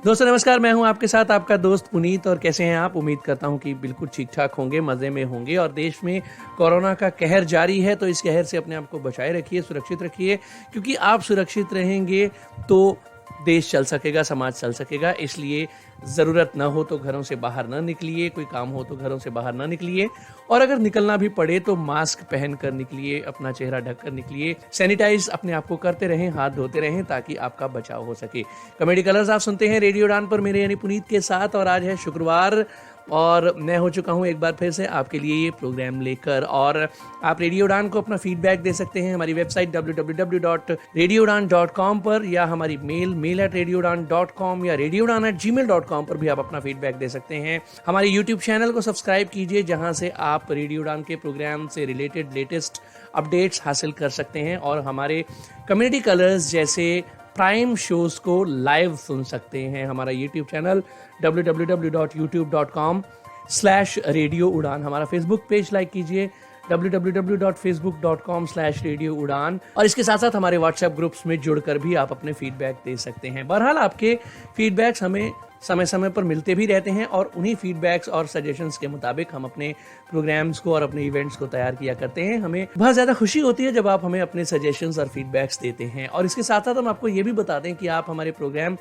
दोस्तों नमस्कार, मैं हूं आपके साथ आपका दोस्त पुनीत। और कैसे हैं आप? उम्मीद करता हूं कि बिल्कुल ठीक ठाक होंगे, मज़े में होंगे। और देश में कोरोना का कहर जारी है, तो इस कहर से अपने आप को बचाए रखिए, सुरक्षित रखिए, क्योंकि आप सुरक्षित रहेंगे तो देश चल सकेगा, समाज चल सकेगा। इसलिए ज़रूरत ना हो तो घरों से बाहर ना निकलिए, कोई काम हो तो घरों से बाहर ना निकलिए, और अगर निकलना भी पड़े तो मास्क पहन कर निकलिए, अपना चेहरा ढक कर निकलिए, सैनिटाइज अपने आप को करते रहें, हाथ धोते रहें, ताकि आपका बचाव हो सके। कॉमेडी कलर्स आप सुनते हैं रेडियो उड़ान पर, मेरे यानी पुनीत के साथ। और आज है शुक्रवार और मैं हो चुका हूं एक बार फिर से आपके लिए ये प्रोग्राम लेकर। और आप रेडियो उड़ान को अपना फीडबैक दे सकते हैं हमारी वेबसाइट www.radioudan.com पर, या हमारी mail@radioudan.com या radioudan@gmail.com पर भी आप अपना फीडबैक दे सकते हैं। हमारे यूट्यूब चैनल को सब्सक्राइब कीजिए, जहां से आप रेडियो उड़ान के प्रोग्राम से रिलेटेड लेटेस्ट अपडेट्स हासिल कर सकते हैं और हमारे कम्युनिटी कलर्स जैसे प्राइम शोज को लाइव सुन सकते हैं। हमारा यूट्यूब चैनल www.youtube.com/रेडियो उड़ान, हमारा फेसबुक पेज लाइक कीजिए www.facebook.com/रेडियो उड़ान, और इसके साथ साथ हमारे व्हाट्सएप ग्रुप्स में जुड़कर भी आप अपने फीडबैक दे सकते हैं। बहरहाल आपके फीडबैक्स हमें समय समय पर मिलते भी रहते हैं और उन्हीं फीडबैक्स और सजेशंस के मुताबिक हम अपने प्रोग्राम्स को और अपने इवेंट्स को तैयार किया करते हैं। हमें बहुत ज़्यादा खुशी होती है जब आप हमें अपने सजेशंस और फीडबैक्स देते हैं। और इसके साथ साथ हम आपको ये भी बता दें कि आप हमारे प्रोग्राम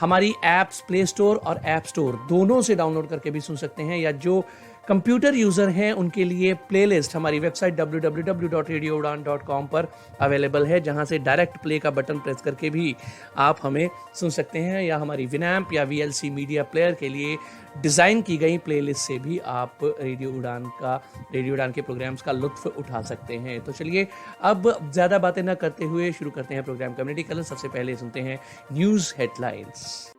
हमारी ऐप्स प्ले स्टोर और ऐप स्टोर दोनों से डाउनलोड करके भी सुन सकते हैं, या जो कंप्यूटर यूज़र हैं उनके लिए प्लेलिस्ट हमारी वेबसाइट www.radioudan.com पर अवेलेबल है, जहां से डायरेक्ट प्ले का बटन प्रेस करके भी आप हमें सुन सकते हैं, या हमारी विनैम्प या VLC मीडिया प्लेयर के लिए डिज़ाइन की गई प्लेलिस्ट से भी आप रेडियो उड़ान के प्रोग्राम्स का लुत्फ़ उठा सकते हैं। तो चलिए अब ज़्यादा बातें ना करते हुए शुरू करते हैं प्रोग्राम कम्युनिटी कलर। सबसे पहले सुनते हैं news headlines.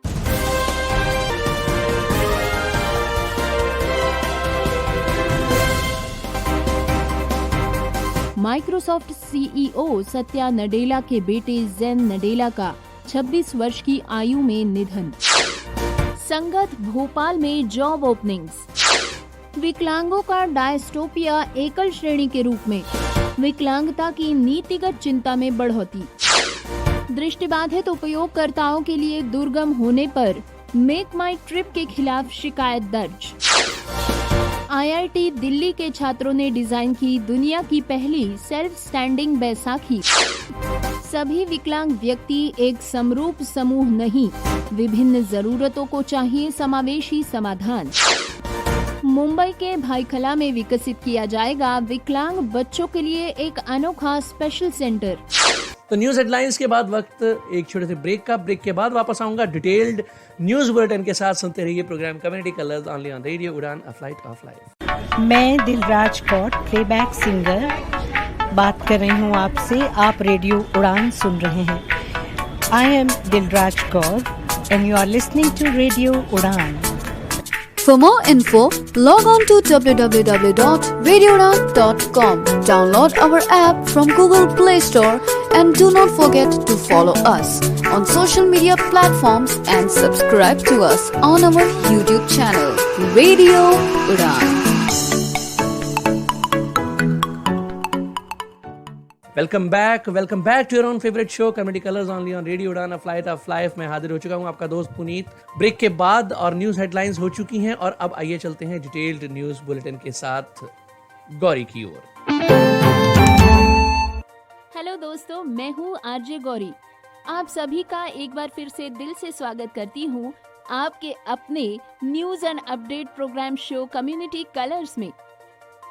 Microsoft CEO Satya Nadella के बेटे जेन नडेला का 26 वर्ष की आयु में निधन। संगत भोपाल में जॉब ओपनिंग्स। विकलांगों का डायस्टोपिया एकल श्रेणी के रूप में, विकलांगता की नीतिगत चिंता में बढ़ोतरी। दृष्टिबाधित उपयोगकर्ताओं के लिए दुर्गम होने पर मेक माई ट्रिप के खिलाफ शिकायत दर्ज। IIT दिल्ली के छात्रों ने डिजाइन की दुनिया की पहली सेल्फ स्टैंडिंग बैसाखी। सभी विकलांग व्यक्ति एक समरूप समूह नहीं, विभिन्न जरूरतों को चाहिए समावेशी समाधान। मुंबई के भाईखला में विकसित किया जाएगा विकलांग बच्चों के लिए एक अनोखा स्पेशल सेंटर। तो न्यूज हेडलाइंस के बाद वक्त एक छोटे से ब्रेक का। ब्रेक के बाद वापस आऊंगा डिटेल्ड न्यूज बुलेटिन के साथ। सुनते रहिए program community colours only on radio Udaan, a flight of life. मैं दिलराज कौर, प्लेबैक सिंगर, बात कर रही हूँ आपसे। आप रेडियो उड़ान सुन रहे हैं। I am Dilraj Kaur and you are listening to radio Udaan. For more info, log on to www.radioudan.com. Download our app from Google Play Store and do not forget to follow us on social media platforms and subscribe to us on our YouTube channel, Radio Udan. Welcome back to your own favourite show comedy colours only on radio Udaan, a flight of life. मैं हाजिर हो चुका हूं आपका दोस्त Puneet. Break के बाद और न्यूज हेडलाइंस हो चुकी हैं, और अब आइए चलते हैं डिटेल्ड न्यूज बुलेटिन के साथ गौरी की ओर। हेलो दोस्तों, मैं हूँ आरजे गौरी। आप सभी का एक बार फिर से दिल से स्वागत करती हूँ आपके अपने news and update program show community colours में।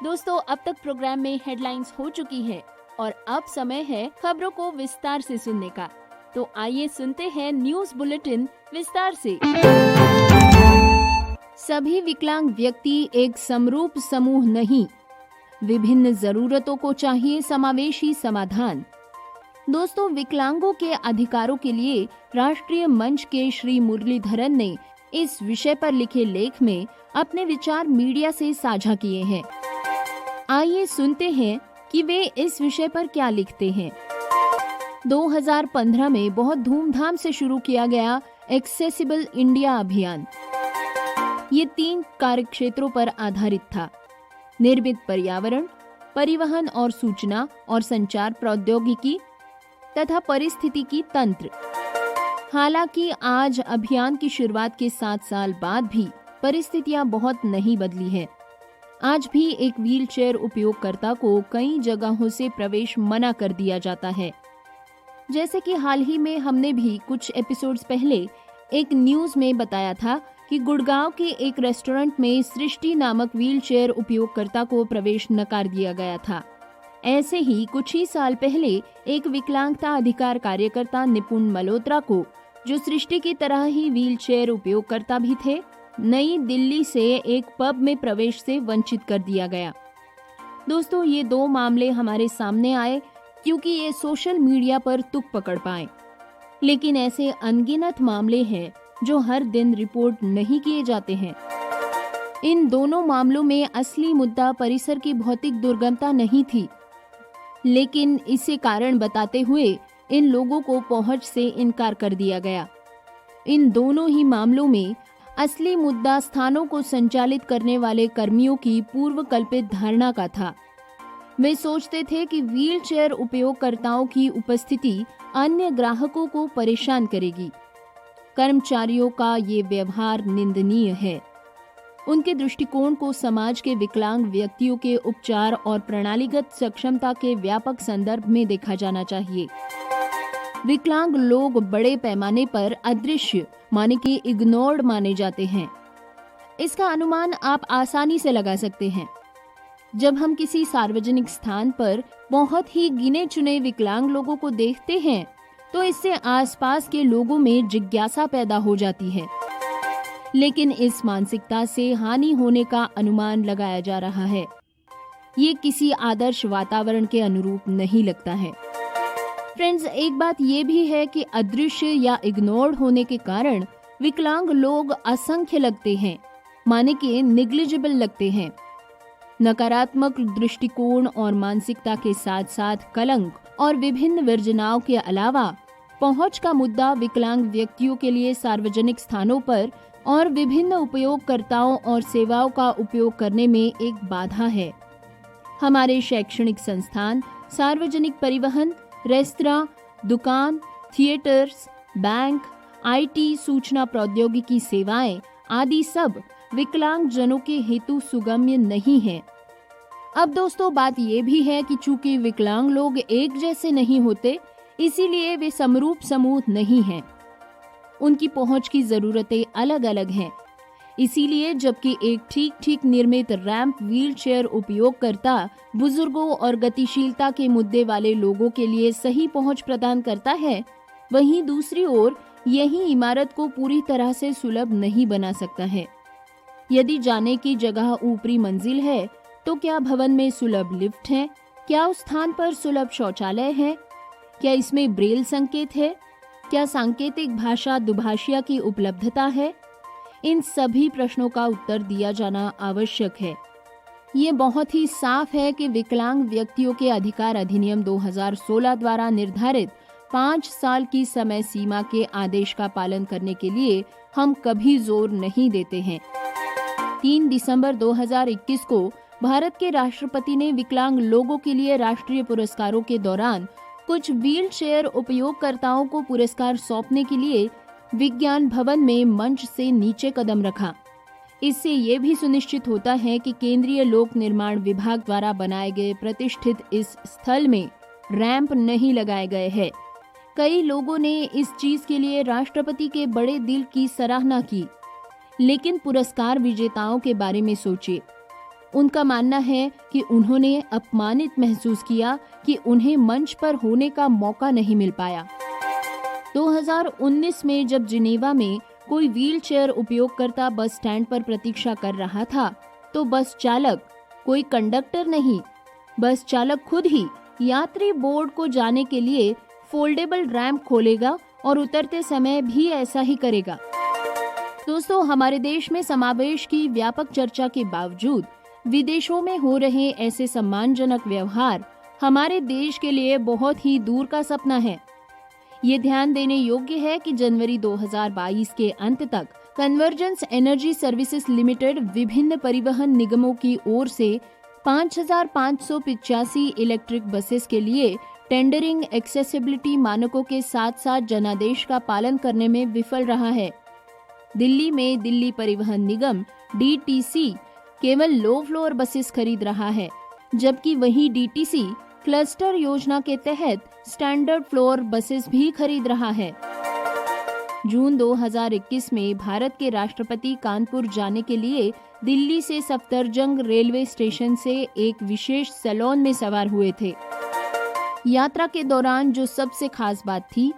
दोस्तों, अब तक प्रोग्राम में हेडलाइंस हो चुकी है और अब समय है खबरों को विस्तार से सुनने का। तो आइए सुनते हैं न्यूज बुलेटिन विस्तार से। सभी विकलांग व्यक्ति एक समरूप समूह नहीं, विभिन्न जरूरतों को चाहिए समावेशी समाधान। दोस्तों, विकलांगों के अधिकारों के लिए राष्ट्रीय मंच के श्री मुरलीधरन ने इस विषय पर लिखे लेख में अपने विचार मीडिया से साझा किए हैं। आइए सुनते हैं कि वे इस विषय पर क्या लिखते हैं। 2015 में बहुत धूमधाम से शुरू किया गया एक्सेसिबल इंडिया अभियान। ये 3 कार्यक्षेत्रों पर आधारित था: निर्मित पर्यावरण, परिवहन और सूचना और संचार प्रौद्योगिकी तथा पारिस्थितिकी तंत्र। हालांकि आज अभियान की शुरुआत के 7 साल बाद भी परिस्थितियां बहुत नहीं बदली है। आज भी एक व्हीलचेयर उपयोगकर्ता को कई जगहों से प्रवेश मना कर दिया जाता है। जैसे कि हाल ही में हमने भी कुछ एपिसोड्स पहले एक न्यूज में बताया था कि गुड़गांव के एक रेस्टोरेंट में सृष्टि नामक व्हीलचेयर उपयोगकर्ता को प्रवेश नकार दिया गया था। ऐसे ही कुछ ही साल पहले एक विकलांगता अधिकार कार्यकर्ता निपुण मल्होत्रा को, जो सृष्टि की तरह ही व्हीलचेयर उपयोगकर्ता भी थे, नई दिल्ली से एक पब में प्रवेश से वंचित कर दिया गया। दोस्तों, ये 2 मामले हमारे सामने आए क्योंकि ये सोशल मीडिया पर तुक पकड़ पाए, लेकिन ऐसे अनगिनत मामले हैं जो हर दिन रिपोर्ट नहीं किए जाते हैं। इन दोनों मामलों में असली मुद्दा परिसर की भौतिक दुर्गमता नहीं थी, लेकिन इसे कारण बताते हुए इन लोगों को पहुंच से इनकार कर दिया गया। इन दोनों ही मामलों में असली मुद्दा स्थानों को संचालित करने वाले कर्मियों की पूर्व कल्पित धारणा का था। वे सोचते थे कि व्हीलचेयर उपयोगकर्ताओं की उपस्थिति अन्य ग्राहकों को परेशान करेगी। कर्मचारियों का ये व्यवहार निंदनीय है। उनके दृष्टिकोण को समाज के विकलांग व्यक्तियों के उपचार और प्रणालीगत सक्षमता के व्यापक संदर्भ में देखा जाना चाहिए। विकलांग लोग बड़े पैमाने पर अदृश्य माने कि इग्नोर्ड माने जाते हैं। इसका अनुमान आप आसानी से लगा सकते हैं। जब हम किसी सार्वजनिक स्थान पर बहुत ही गिने चुने विकलांग लोगों को देखते हैं, तो इससे आसपास के लोगों में जिज्ञासा पैदा हो जाती है। लेकिन इस मानसिकता से हानि होने का अनुमान लगाया जा रहा है। ये किसी आदर्श वातावरण के अनुरूप नहीं लगता है। फ्रेंड्स, एक बात ये भी है कि अदृश्य या इग्नोर्ड होने के कारण विकलांग लोग असंख्य लगते हैं, माने कि नेग्लिजिबल लगते हैं। नकारात्मक दृष्टिकोण और मानसिकता के साथ साथ कलंक और विभिन्न वर्जनाओं के अलावा पहुंच का मुद्दा विकलांग व्यक्तियों के लिए सार्वजनिक स्थानों पर और विभिन्न उपयोगकर्ताओं और सेवाओं का उपयोग करने में एक बाधा है। हमारे शैक्षणिक संस्थान, सार्वजनिक परिवहन, रेस्तरां, दुकान, थिएटर्स, बैंक, आईटी, सूचना प्रौद्योगिकी सेवाएं आदि सब विकलांग जनों के हेतु सुगम्य नहीं है। अब दोस्तों, बात ये भी है कि चूंकि विकलांग लोग एक जैसे नहीं होते, इसीलिए वे समरूप समूह नहीं हैं। उनकी पहुंच की जरूरतें अलग अलग हैं। इसीलिए जबकि एक ठीक निर्मित रैंप व्हीलचेयर उपयोगकर्ता बुजुर्गों और गतिशीलता के मुद्दे वाले लोगों के लिए सही पहुंच प्रदान करता है, वहीं दूसरी ओर यही इमारत को पूरी तरह से सुलभ नहीं बना सकता है। यदि जाने की जगह ऊपरी मंजिल है, तो क्या भवन में सुलभ लिफ्ट है? क्या उस स्थान पर सुलभ शौचालय है? क्या इसमें ब्रेल संकेत है? क्या सांकेतिक भाषा दुभाषिया की उपलब्धता है? इन सभी प्रश्नों का उत्तर दिया जाना आवश्यक है। ये बहुत ही साफ है कि विकलांग व्यक्तियों के अधिकार अधिनियम 2016 द्वारा निर्धारित 5 साल की समय सीमा के आदेश का पालन करने के लिए हम कभी जोर नहीं देते हैं। 3 दिसंबर 2021 को भारत के राष्ट्रपति ने विकलांग लोगों के लिए राष्ट्रीय पुरस्कारों के दौरान कुछ व्हीलचेयर उपयोगकर्ताओं को पुरस्कार सौंपने के लिए विज्ञान भवन में मंच से नीचे कदम रखा। इससे ये भी सुनिश्चित होता है कि केंद्रीय लोक निर्माण विभाग द्वारा बनाए गए प्रतिष्ठित इस स्थल में रैंप नहीं लगाए गए हैं। कई लोगों ने इस चीज के लिए राष्ट्रपति के बड़े दिल की सराहना की, लेकिन पुरस्कार विजेताओं के बारे में सोचिए। उनका मानना है कि उन्होंने अपमानित महसूस किया कि उन्हें मंच पर होने का मौका नहीं मिल पाया। 2019 में जब जिनेवा में कोई व्हीलचेयर उपयोगकर्ता बस स्टैंड पर प्रतीक्षा कर रहा था, तो बस चालक, कोई कंडक्टर नहीं, बस चालक खुद ही यात्री बोर्ड को जाने के लिए फोल्डेबल रैंप खोलेगा और उतरते समय भी ऐसा ही करेगा। दोस्तों, हमारे देश में समावेश की व्यापक चर्चा के बावजूद विदेशों में हो रहे ऐसे सम्मानजनक व्यवहार हमारे देश के लिए बहुत ही दूर का सपना है। ये ध्यान देने योग्य है कि जनवरी 2022 के अंत तक कन्वर्जेंस एनर्जी सर्विसेज लिमिटेड विभिन्न परिवहन निगमों की ओर से 5,585 इलेक्ट्रिक बसेस के लिए टेंडरिंग एक्सेसिबिलिटी मानकों के साथ साथ जनादेश का पालन करने में विफल रहा है। दिल्ली में दिल्ली परिवहन निगम DTC केवल लो फ्लोर बसेस खरीद रहा है, जबकि वही DTC क्लस्टर योजना के तहत स्टैंडर्ड फ्लोर बसेस भी खरीद रहा है। जून 2021 में भारत के राष्ट्रपति कानपुर जाने के लिए दिल्ली से सफदरजंग रेलवे स्टेशन से एक विशेष सैलून में सवार हुए थे। यात्रा के दौरान जो सबसे खास बात थी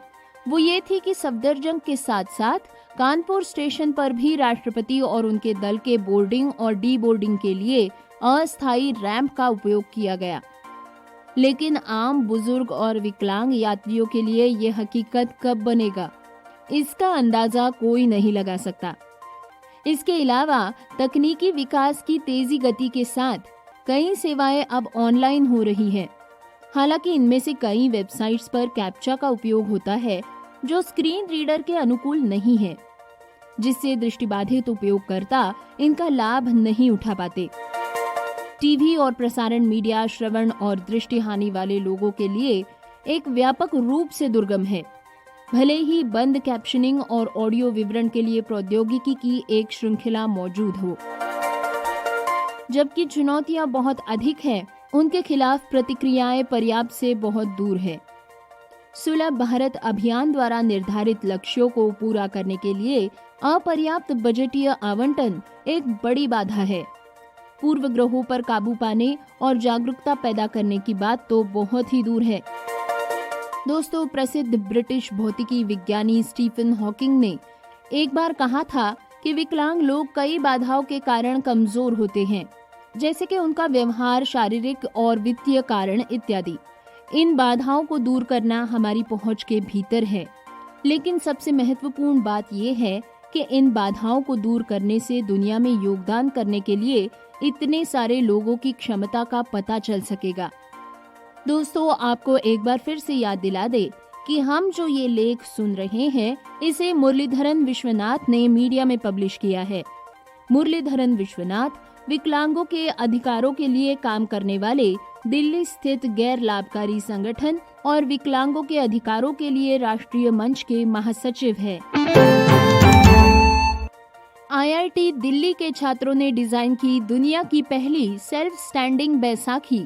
वो ये थी कि सफदरजंग के साथ साथ कानपुर स्टेशन पर भी राष्ट्रपति और उनके दल के बोर्डिंग और डी बोर्डिंग के लिए अस्थायी रैंप का उपयोग किया गया। लेकिन आम बुजुर्ग और विकलांग यात्रियों के लिए ये हकीकत कब बनेगा, इसका अंदाजा कोई नहीं लगा सकता। इसके अलावा तकनीकी विकास की तेजी गति के साथ कई सेवाएं अब ऑनलाइन हो रही हैं। हालांकि इनमें से कई वेबसाइट्स पर कैप्चा का उपयोग होता है जो स्क्रीन रीडर के अनुकूल नहीं है, जिससे दृष्टिबाधित उपयोगकर्ता इनका लाभ नहीं उठा पाते। टीवी और प्रसारण मीडिया श्रवण और दृष्टि हानि वाले लोगों के लिए एक व्यापक रूप से दुर्गम है। भले ही बंद कैप्शनिंग और ऑडियो विवरण के लिए प्रौद्योगिकी की एक श्रृंखला मौजूद हो, जबकि चुनौतियां बहुत अधिक हैं, उनके खिलाफ प्रतिक्रियाएं पर्याप्त से बहुत दूर है। सुलभ भारत अभियान द्वारा निर्धारित लक्ष्यों को पूरा करने के लिए अपर्याप्त बजटीय आवंटन एक बड़ी बाधा है। पूर्वग्रहों पर काबू पाने और जागरूकता पैदा करने की बात तो बहुत ही दूर है। दोस्तों, प्रसिद्ध ब्रिटिश भौतिकी विज्ञानी स्टीफन हॉकिंग ने एक बार कहा था कि विकलांग लोग कई बाधाओं के कारण कमजोर होते हैं, जैसे कि उनका व्यवहार, शारीरिक और वित्तीय कारण इत्यादि। इन बाधाओं को दूर करना हमारी पहुंच के भीतर है, लेकिन सबसे महत्वपूर्ण बात यह है कि इन बाधाओं को दूर करने से दुनिया में योगदान करने के लिए इतने सारे लोगों की क्षमता का पता चल सकेगा। दोस्तों, आपको एक बार फिर से याद दिला दे कि हम जो ये लेख सुन रहे हैं इसे मुरलीधरन विश्वनाथ ने मीडिया में पब्लिश किया है। मुरलीधरन विश्वनाथ विकलांगों के अधिकारों के लिए काम करने वाले दिल्ली स्थित गैर लाभकारी संगठन और विकलांगों के अधिकारों के लिए राष्ट्रीय मंच के महासचिव है। IIT दिल्ली के छात्रों ने डिजाइन की दुनिया की पहली सेल्फ स्टैंडिंग बैसाखी।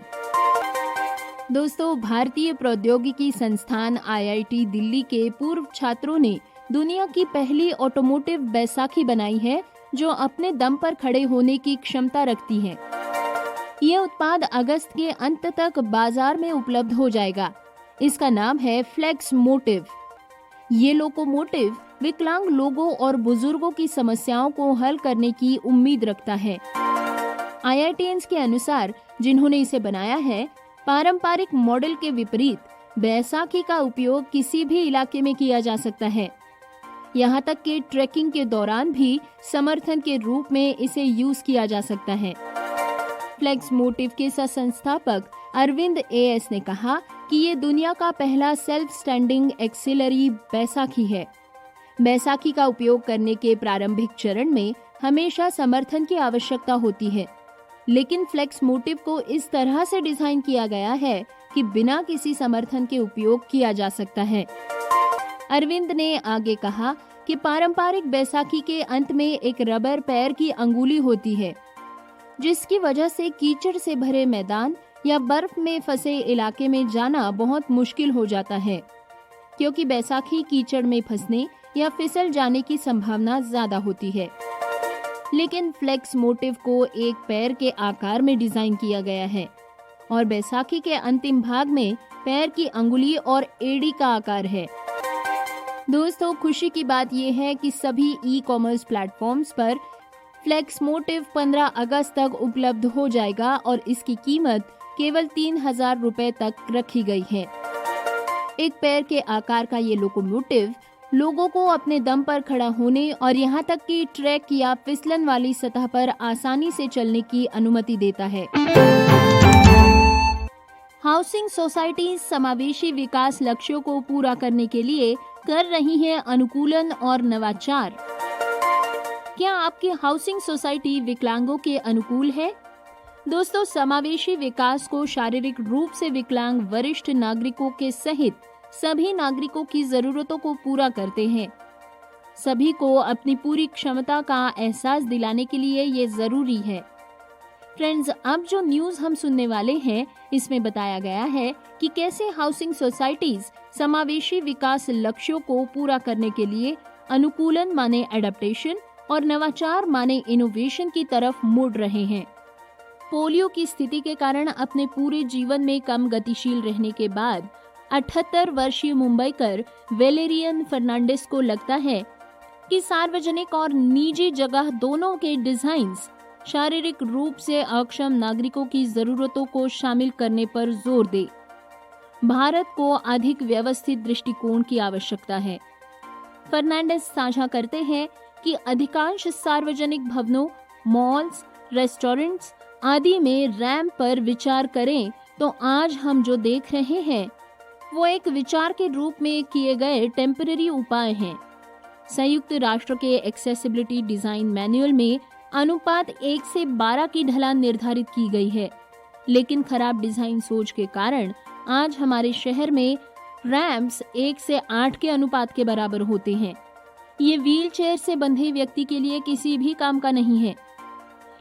दोस्तों, भारतीय प्रौद्योगिकी संस्थान IIT दिल्ली के पूर्व छात्रों ने दुनिया की पहली ऑटोमोटिव बैसाखी बनाई है जो अपने दम पर खड़े होने की क्षमता रखती है। ये उत्पाद अगस्त के अंत तक बाजार में उपलब्ध हो जाएगा। इसका नाम है फ्लेक्स मोटिव। ये लोकोमोटिव विकलांग लोगों और बुजुर्गों की समस्याओं को हल करने की उम्मीद रखता है। IITians के अनुसार जिन्होंने इसे बनाया है, पारंपरिक मॉडल के विपरीत बैसाखी का उपयोग किसी भी इलाके में किया जा सकता है। यहाँ तक कि ट्रैकिंग के दौरान भी समर्थन के रूप में इसे यूज किया जा सकता है। फ्लेक्स मोटिव के सह-संस्थापक अरविंद AS ने कहा कि ये दुनिया का पहला सेल्फ स्टैंडिंग एक्सिलरी बैसाखी है। बैसाखी का उपयोग करने के प्रारंभिक चरण में हमेशा समर्थन की आवश्यकता होती है, लेकिन फ्लेक्स मोटिव को इस तरह से डिजाइन किया गया है कि बिना किसी समर्थन के उपयोग किया जा सकता है। अरविंद ने आगे कहा कि पारंपरिक बैसाखी के अंत में एक रबर पैर की अंगुली होती है, जिसकी वजह से कीचड़ से भरे मैदान या बर्फ में फंसे इलाके में जाना बहुत मुश्किल हो जाता है, क्योंकि बैसाखी कीचड़ में फंसने या फिसल जाने की संभावना ज्यादा होती है। लेकिन फ्लेक्स मोटिव को एक पैर के आकार में डिजाइन किया गया है और बैसाखी के अंतिम भाग में पैर की अंगुली और एड़ी का आकार है। दोस्तों, खुशी की बात यह है कि सभी ई-कॉमर्स प्लेटफॉर्म्स पर फ्लेक्स मोटिव 15 अगस्त तक उपलब्ध हो जाएगा और इसकी कीमत केवल 3,000 रुपए तक रखी गई है। एक पैर के आकार का ये लोकोमोटिव लोगों को अपने दम पर खड़ा होने और यहाँ तक कि ट्रैक या फिसलन वाली सतह पर आसानी से चलने की अनुमति देता है। हाउसिंग सोसाइटी समावेशी विकास लक्ष्यों को पूरा करने के लिए कर रही है अनुकूलन और नवाचार। क्या आपकी हाउसिंग सोसाइटी विकलांगों के अनुकूल है? दोस्तों, समावेशी विकास को शारीरिक रूप से विकलांग वरिष्ठ नागरिकों के सहित सभी नागरिकों की जरूरतों को पूरा करते हैं। सभी को अपनी पूरी क्षमता का एहसास दिलाने के लिए ये जरूरी है। फ्रेंड्स, अब जो न्यूज हम सुनने वाले हैं, इसमें बताया गया है कि कैसे हाउसिंग सोसाइटीज समावेशी विकास लक्ष्यों को पूरा करने के लिए अनुकूलन माने एडेप्टेशन और नवाचार माने इनोवेशन की तरफ मुड़ रहे हैं। पोलियो की स्थिति के कारण अपने पूरे जीवन में कम गतिशील रहने के बाद 78 वर्षीय मुंबईकर वेलेरियन फर्नांडिस को लगता है कि सार्वजनिक और निजी जगह दोनों के डिजाइन्स शारीरिक रूप से अक्षम नागरिकों की जरूरतों को शामिल करने पर जोर दे। भारत को अधिक व्यवस्थित दृष्टिकोण की आवश्यकता है। फर्नांडिस साझा करते हैं कि अधिकांश सार्वजनिक भवनों, मॉल्स, रेस्टोरेंट्स आदि में रैंप पर विचार करें तो आज हम जो देख रहे हैं वो एक विचार के रूप में किए गए टेम्पररी उपाय हैं। संयुक्त राष्ट्र के एक्सेसिबिलिटी डिजाइन मैनुअल में अनुपात 1 से 12 की ढलान निर्धारित की गई है, लेकिन खराब डिजाइन सोच के कारण आज हमारे शहर में रैंप्स 1 से 8 के अनुपात के बराबर होते हैं। ये व्हील चेयर से बंधे व्यक्ति के लिए किसी भी काम का नहीं है,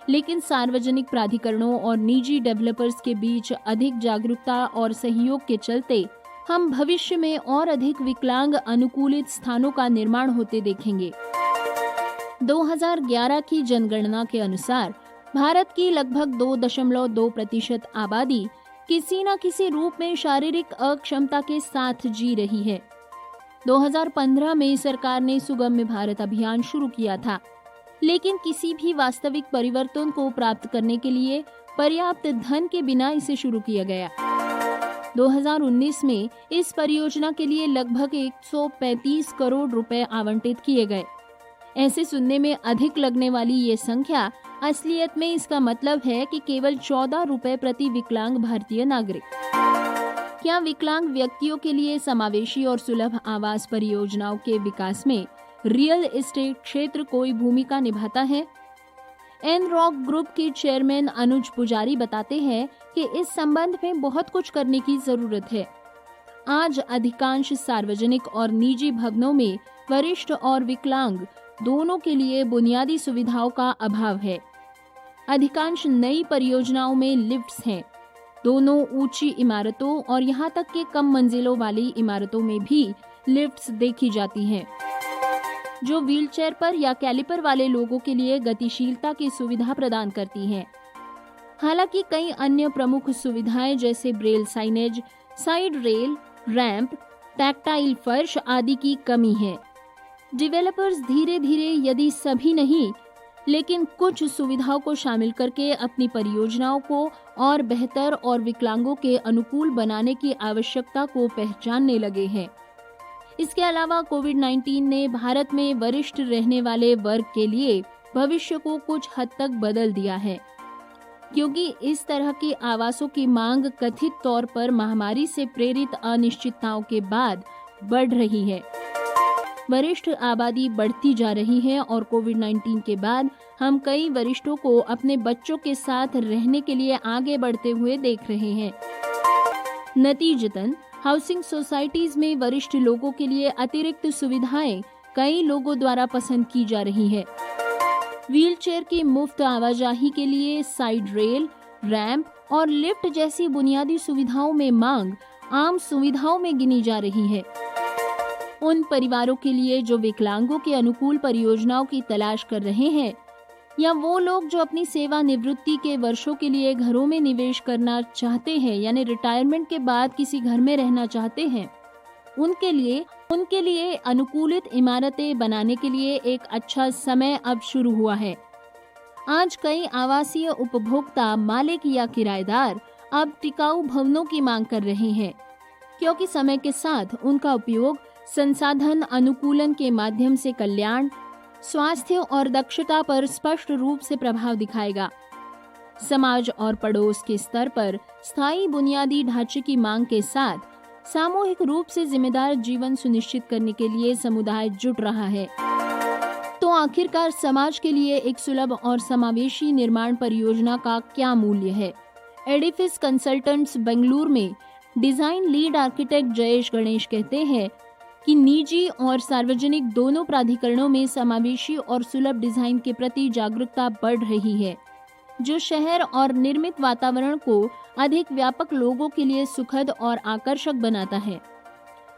लेकिन सार्वजनिक प्राधिकरणों और निजी डेवलपर्स के बीच अधिक जागरूकता और सहयोग के चलते हम भविष्य में और अधिक विकलांग अनुकूलित स्थानों का निर्माण होते देखेंगे। 2011 की जनगणना के अनुसार भारत की लगभग 2.2% आबादी किसी न किसी रूप में शारीरिक अक्षमता के साथ जी रही है। 2015 में सरकार ने सुगम्य भारत अभियान शुरू किया था, लेकिन किसी भी वास्तविक परिवर्तन को प्राप्त करने के लिए पर्याप्त धन के बिना इसे शुरू किया गया। 2019 में इस परियोजना के लिए लगभग 135 करोड़ रुपए आवंटित किए गए। ऐसे सुनने में अधिक लगने वाली ये संख्या असलियत में इसका मतलब है कि केवल 14 रुपए प्रति विकलांग भारतीय नागरिक। क्या विकलांग व्यक्तियों के लिए समावेशी और सुलभ आवास परियोजनाओं के विकास में रियल एस्टेट क्षेत्र कोई भूमिका निभाता है? एनरॉक ग्रुप के चेयरमैन अनुज पुजारी बताते हैं कि इस संबंध में बहुत कुछ करने की जरूरत है। आज अधिकांश सार्वजनिक और निजी भवनों में वरिष्ठ और विकलांग दोनों के लिए बुनियादी सुविधाओं का अभाव है। अधिकांश नई परियोजनाओं में लिफ्ट्स हैं। दोनों ऊंची इमारतों और यहाँ तक कि कम मंजिलों वाली इमारतों में भी लिफ्ट्स देखी जाती हैं, जो व्हीलचेयर पर या कैलिपर वाले लोगों के लिए गतिशीलता की सुविधा प्रदान करती हैं। हालांकि कई अन्य प्रमुख सुविधाएं जैसे Braille signage, side rail, ramp, tactile फर्श आदि की कमी है। डेवलपर्स धीरे धीरे, यदि सभी नहीं लेकिन कुछ सुविधाओं को शामिल करके अपनी परियोजनाओं को और बेहतर और विकलांगों के अनुकूल बनाने की आवश्यकता को पहचानने लगे हैं। इसके अलावा कोविड-19 ने भारत में वरिष्ठ रहने वाले वर्ग के लिए भविष्य को कुछ हद तक बदल दिया है, क्योंकि इस तरह के आवासों की मांग कथित तौर पर महामारी से प्रेरित अनिश्चितताओं के बाद बढ़ रही है। वरिष्ठ आबादी बढ़ती जा रही है और कोविड-19 के बाद हम कई वरिष्ठों को अपने बच्चों के साथ रहने के लिए आगे बढ़ते हुए देख रहे हैं। नतीजतन हाउसिंग सोसाइटीज में वरिष्ठ लोगों के लिए अतिरिक्त सुविधाएं कई लोगों द्वारा पसंद की जा रही है। व्हीलचेयर की मुफ्त आवाजाही के लिए साइड रेल, रैंप और लिफ्ट जैसी बुनियादी सुविधाओं में मांग आम सुविधाओं में गिनी जा रही है। उन परिवारों के लिए जो विकलांगों के अनुकूल परियोजनाओं की तलाश कर रहे हैं, या वो लोग जो अपनी सेवा निवृत्ति के वर्षों के लिए घरों में निवेश करना चाहते हैं, यानी रिटायरमेंट के बाद किसी घर में रहना चाहते हैं, उनके लिए अनुकूलित इमारतें बनाने के लिए एक अच्छा समय अब शुरू हुआ है। आज कई आवासीय उपभोक्ता, मालिक या किराएदार अब टिकाऊ भवनों की मांग कर रहे हैं, क्योंकि समय के साथ उनका उपयोग संसाधन अनुकूलन के माध्यम से कल्याण, स्वास्थ्य और दक्षता पर स्पष्ट रूप से प्रभाव दिखाएगा। समाज और पड़ोस के स्तर पर स्थायी बुनियादी ढांचे की मांग के साथ सामूहिक रूप से जिम्मेदार जीवन सुनिश्चित करने के लिए समुदाय जुट रहा है। तो तो आखिरकार समाज के लिए एक सुलभ और समावेशी निर्माण परियोजना का क्या मूल्य है? एडिफिस कंसल्टेंट्स बेंगलुरु में design lead architect Jayesh Ganesh कहते हैं कि निजी और सार्वजनिक दोनों प्राधिकरणों में समावेशी और सुलभ डिजाइन के प्रति जागरूकता बढ़ रही है, जो शहर और निर्मित वातावरण को अधिक व्यापक लोगों के लिए सुखद और आकर्षक बनाता है।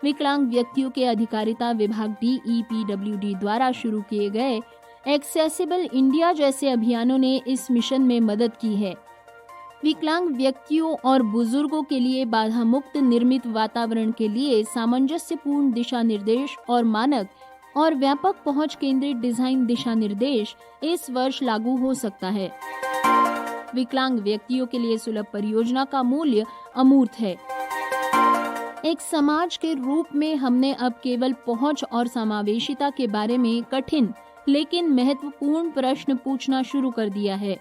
विकलांग व्यक्तियों के अधिकारिता विभाग DEPWD द्वारा शुरू किए गए एक्सेसिबल इंडिया जैसे अभियानों ने इस मिशन में मदद की है। विकलांग व्यक्तियों और बुजुर्गों के लिए बाधा मुक्त निर्मित वातावरण के लिए सामंजस्यपूर्ण दिशा निर्देश और मानक और व्यापक पहुंच केंद्रित डिजाइन दिशा निर्देश इस वर्ष लागू हो सकता है। विकलांग व्यक्तियों के लिए सुलभ परियोजना का मूल्य अमूर्त है। एक समाज के रूप में हमने अब केवल पहुंच और समावेशिता के बारे में कठिन लेकिन महत्वपूर्ण प्रश्न पूछना शुरू कर दिया है।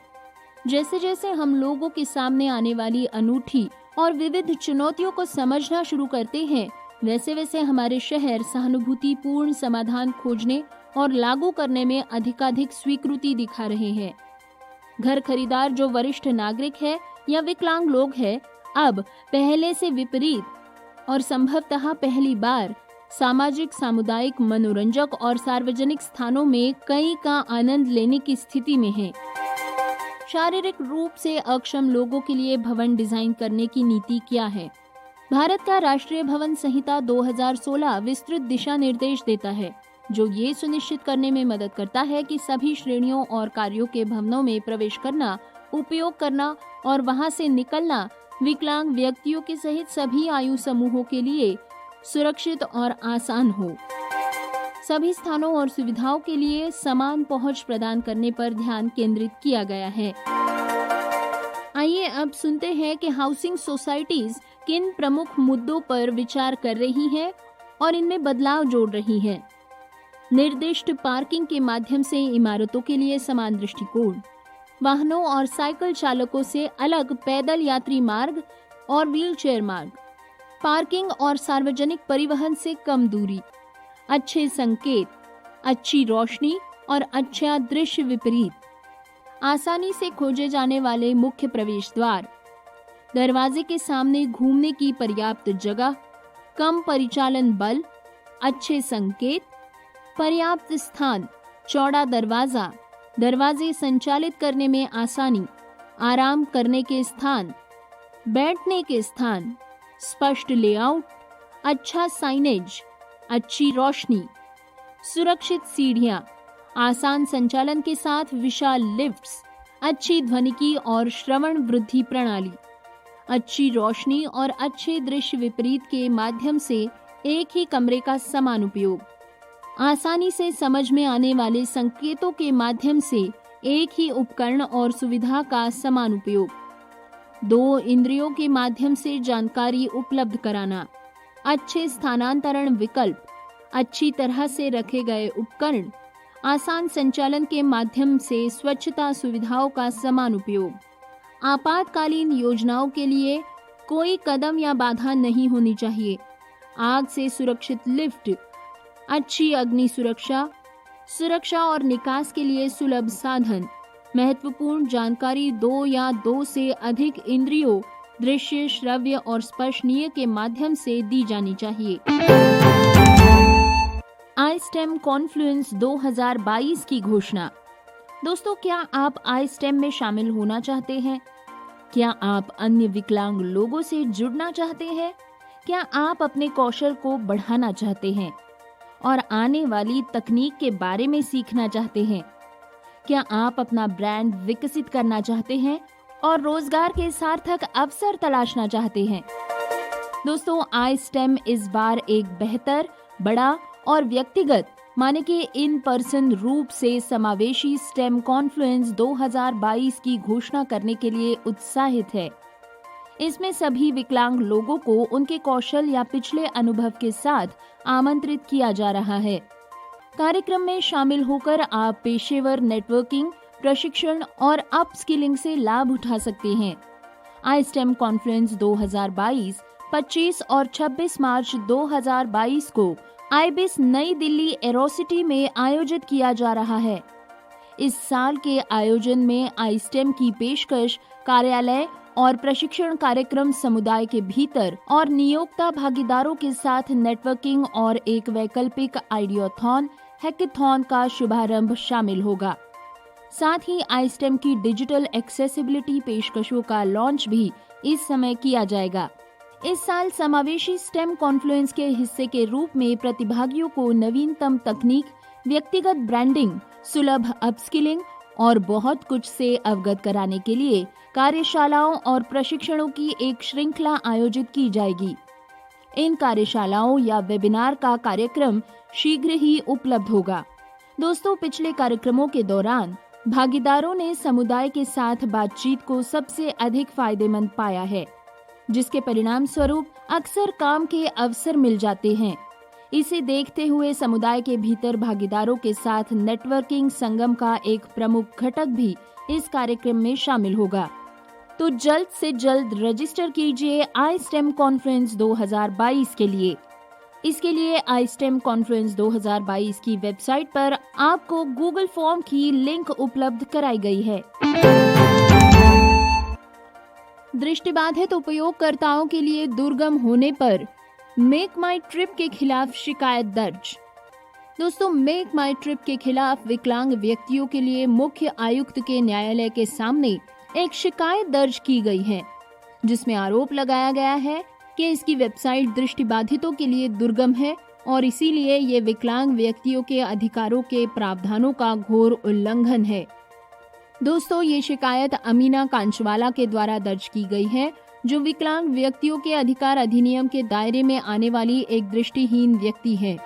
जैसे जैसे हम लोगों के सामने आने वाली अनूठी और विविध चुनौतियों को समझना शुरू करते हैं, वैसे वैसे हमारे शहर सहानुभूतिपूर्ण समाधान खोजने और लागू करने में अधिकाधिक स्वीकृति दिखा रहे हैं। घर खरीदार जो वरिष्ठ नागरिक है या विकलांग लोग हैं, अब पहले से विपरीत और संभवतः पहली बार सामाजिक, सामुदायिक, मनोरंजक और सार्वजनिक स्थानों में कई का आनंद लेने की स्थिति में हैं। शारीरिक रूप से अक्षम लोगों के लिए भवन डिजाइन करने की नीति क्या है? भारत का राष्ट्रीय भवन संहिता 2016 विस्तृत दिशा निर्देश देता है, जो ये सुनिश्चित करने में मदद करता है कि सभी श्रेणियों और कार्यों के भवनों में प्रवेश करना, उपयोग करना और वहां से निकलना विकलांग व्यक्तियों के सहित सभी आयु समूहों के लिए सुरक्षित और आसान हो। सभी स्थानों और सुविधाओं के लिए समान पहुंच प्रदान करने पर ध्यान केंद्रित किया गया है। आइए अब सुनते हैं कि हाउसिंग सोसाइटीज किन प्रमुख मुद्दों पर विचार कर रही हैं और इनमें बदलाव जोड़ रही हैं। निर्दिष्ट पार्किंग के माध्यम से इमारतों के लिए समान दृष्टिकोण, वाहनों और साइकिल चालकों से अलग पैदल यात्री मार्ग और व्हीलचेयर मार्ग, पार्किंग और सार्वजनिक परिवहन से कम दूरी, अच्छे संकेत, अच्छी रोशनी और अच्छा दृश्य विपरीत, आसानी से खोजे जाने वाले मुख्य प्रवेश द्वार, दरवाजे के सामने घूमने की पर्याप्त जगह, कम परिचालन बल, अच्छे संकेत, पर्याप्त स्थान, चौड़ा दरवाजा, दरवाजे संचालित करने में आसानी, आराम करने के स्थान, बैठने के स्थान, स्पष्ट लेआउट, अच्छा साइनेज, अच्छी रोशनी, सुरक्षित सीढ़ियां, आसान संचालन के साथ विशाल लिफ्ट्स, अच्छी ध्वनिकी और श्रवण वृद्धि प्रणाली, अच्छी रोशनी और अच्छे दृश्य विपरीत के माध्यम से एक ही कमरे का समान उपयोग, आसानी से समझ में आने वाले संकेतों के माध्यम से एक ही उपकरण और सुविधा का समान उपयोग, 2 इंद्रियों के माध्यम से जानकारी उपलब्ध कराना, अच्छे स्थानांतरण विकल्प, अच्छी तरह से रखे गए उपकरण, आसान संचालन के माध्यम से स्वच्छता सुविधाओं का समान उपयोग, आपातकालीन योजनाओं के लिए कोई कदम या बाधा नहीं होनी चाहिए, आग से सुरक्षित लिफ्ट, अच्छी अग्नि सुरक्षा, सुरक्षा और निकास के लिए सुलभ साधन, महत्वपूर्ण जानकारी 2 या 2 से अधिक इंद्रियों, दृश्य, श्रव्य और स्पर्शनीय के माध्यम से दी जानी चाहिए। iSTEM कॉन्फ्लुएंस 2022 की घोषणा। दोस्तों, क्या आप iSTEM में शामिल होना चाहते हैं? क्या आप अन्य विकलांग लोगों से जुड़ना चाहते हैं? क्या आप अपने कौशल को बढ़ाना चाहते हैं और आने वाली तकनीक के बारे में सीखना चाहते हैं? क्या आप अपना ब्रांड विकसित करना चाहते हैं और रोजगार के सार्थक अवसर तलाशना चाहते हैं? दोस्तों, iSTEM इस बार एक बेहतर, बड़ा और व्यक्तिगत माने कि इन पर्सन रूप से समावेशी स्टेम कॉन्फ्लुएंस 2022 की घोषणा करने के लिए उत्साहित है। इसमें सभी विकलांग लोगों को उनके कौशल या पिछले अनुभव के साथ आमंत्रित किया जा रहा है। कार्यक्रम में शामिल होकर आप पेशेवर नेटवर्किंग, प्रशिक्षण और अपस्किलिंग से लाभ उठा सकते हैं। iSTEM कॉन्फ्लुएंस 2022 25 और 26 मार्च 2022 को आईबिस नई दिल्ली एरोसिटी में आयोजित किया जा रहा है। इस साल के आयोजन में आईस्टेम की पेशकश कार्यालय और प्रशिक्षण कार्यक्रम समुदाय के भीतर और नियोक्ता भागीदारों के साथ नेटवर्किंग और एक वैकल्पिक आइडियाथॉन हैकेथॉन का शुभारंभ शामिल होगा। साथ ही आईस्टेम की डिजिटल एक्सेसिबिलिटी पेशकशों का लॉन्च भी इस समय किया जाएगा। इस साल समावेशी स्टेम कॉन्फ्लुएंस के हिस्से के रूप में प्रतिभागियों को नवीनतम तकनीक, व्यक्तिगत ब्रांडिंग, सुलभ अपस्किलिंग और बहुत कुछ से अवगत कराने के लिए कार्यशालाओं और प्रशिक्षणों की एक श्रृंखला आयोजित की जाएगी। इन कार्यशालाओं या वेबिनार का कार्यक्रम शीघ्र ही उपलब्ध होगा। दोस्तों, पिछले कार्यक्रमों के दौरान भागीदारों ने समुदाय के साथ बातचीत को सबसे अधिक फायदेमंद पाया है, जिसके परिणाम स्वरूप अक्सर काम के अवसर मिल जाते हैं। इसे देखते हुए समुदाय के भीतर भागीदारों के साथ नेटवर्किंग संगम का एक प्रमुख घटक भी इस कार्यक्रम में शामिल होगा। तो जल्द से जल्द रजिस्टर कीजिए आईस्टेम कॉन्फ्रेंस 2022 के लिए। इसके लिए आईस्टेम कॉन्फ्रेंस 2022 की वेबसाइट पर आपको गूगल फॉर्म की लिंक उपलब्ध कराई गई है। दृष्टिबाधित उपयोगकर्ताओं के लिए दुर्गम होने पर मेक माई ट्रिप के खिलाफ शिकायत दर्ज। दोस्तों, मेक माई ट्रिप के खिलाफ विकलांग व्यक्तियों के लिए मुख्य आयुक्त के न्यायालय के सामने एक शिकायत दर्ज की गई है, जिसमें आरोप लगाया गया है कि इसकी वेबसाइट दृष्टिबाधितों के लिए दुर्गम है और इसीलिए ये विकलांग व्यक्तियों के अधिकारों के प्रावधानों का घोर उल्लंघन है। दोस्तों, ये शिकायत अमीना कांचवाला के द्वारा दर्ज की गई है, जो विकलांग व्यक्तियों के अधिकार अधिनियम के दायरे में आने वाली एक दृष्टिहीन व्यक्ति है।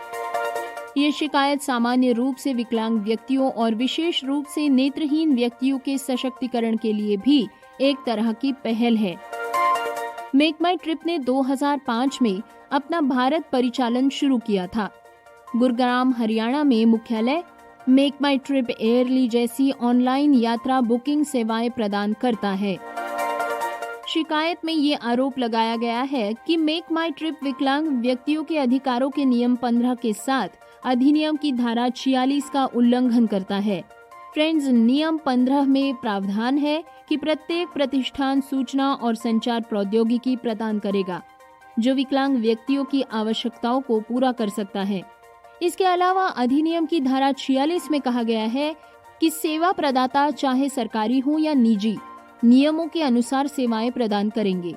ये शिकायत सामान्य रूप से विकलांग व्यक्तियों और विशेष रूप से नेत्रहीन व्यक्तियों के सशक्तिकरण के लिए भी एक तरह की पहल है। मेक माई ट्रिप ने 2005 में अपना भारत परिचालन शुरू किया था। गुरुग्राम, हरियाणा में मुख्यालय मेक माई ट्रिप एयरली जैसी ऑनलाइन यात्रा बुकिंग सेवाएं प्रदान करता है। शिकायत में ये आरोप लगाया गया है कि मेक माई ट्रिप विकलांग व्यक्तियों के अधिकारों के नियम 15 के साथ अधिनियम की धारा 46 का उल्लंघन करता है। फ्रेंड्स, नियम 15 में प्रावधान है कि प्रत्येक प्रतिष्ठान सूचना और संचार प्रौद्योगिकी प्रदान करेगा, जो विकलांग व्यक्तियों की आवश्यकताओं को पूरा कर सकता है। इसके अलावा अधिनियम की धारा 46 में कहा गया है कि सेवा प्रदाता चाहे सरकारी हो या निजी, नियमों के अनुसार सेवाएं प्रदान करेंगे।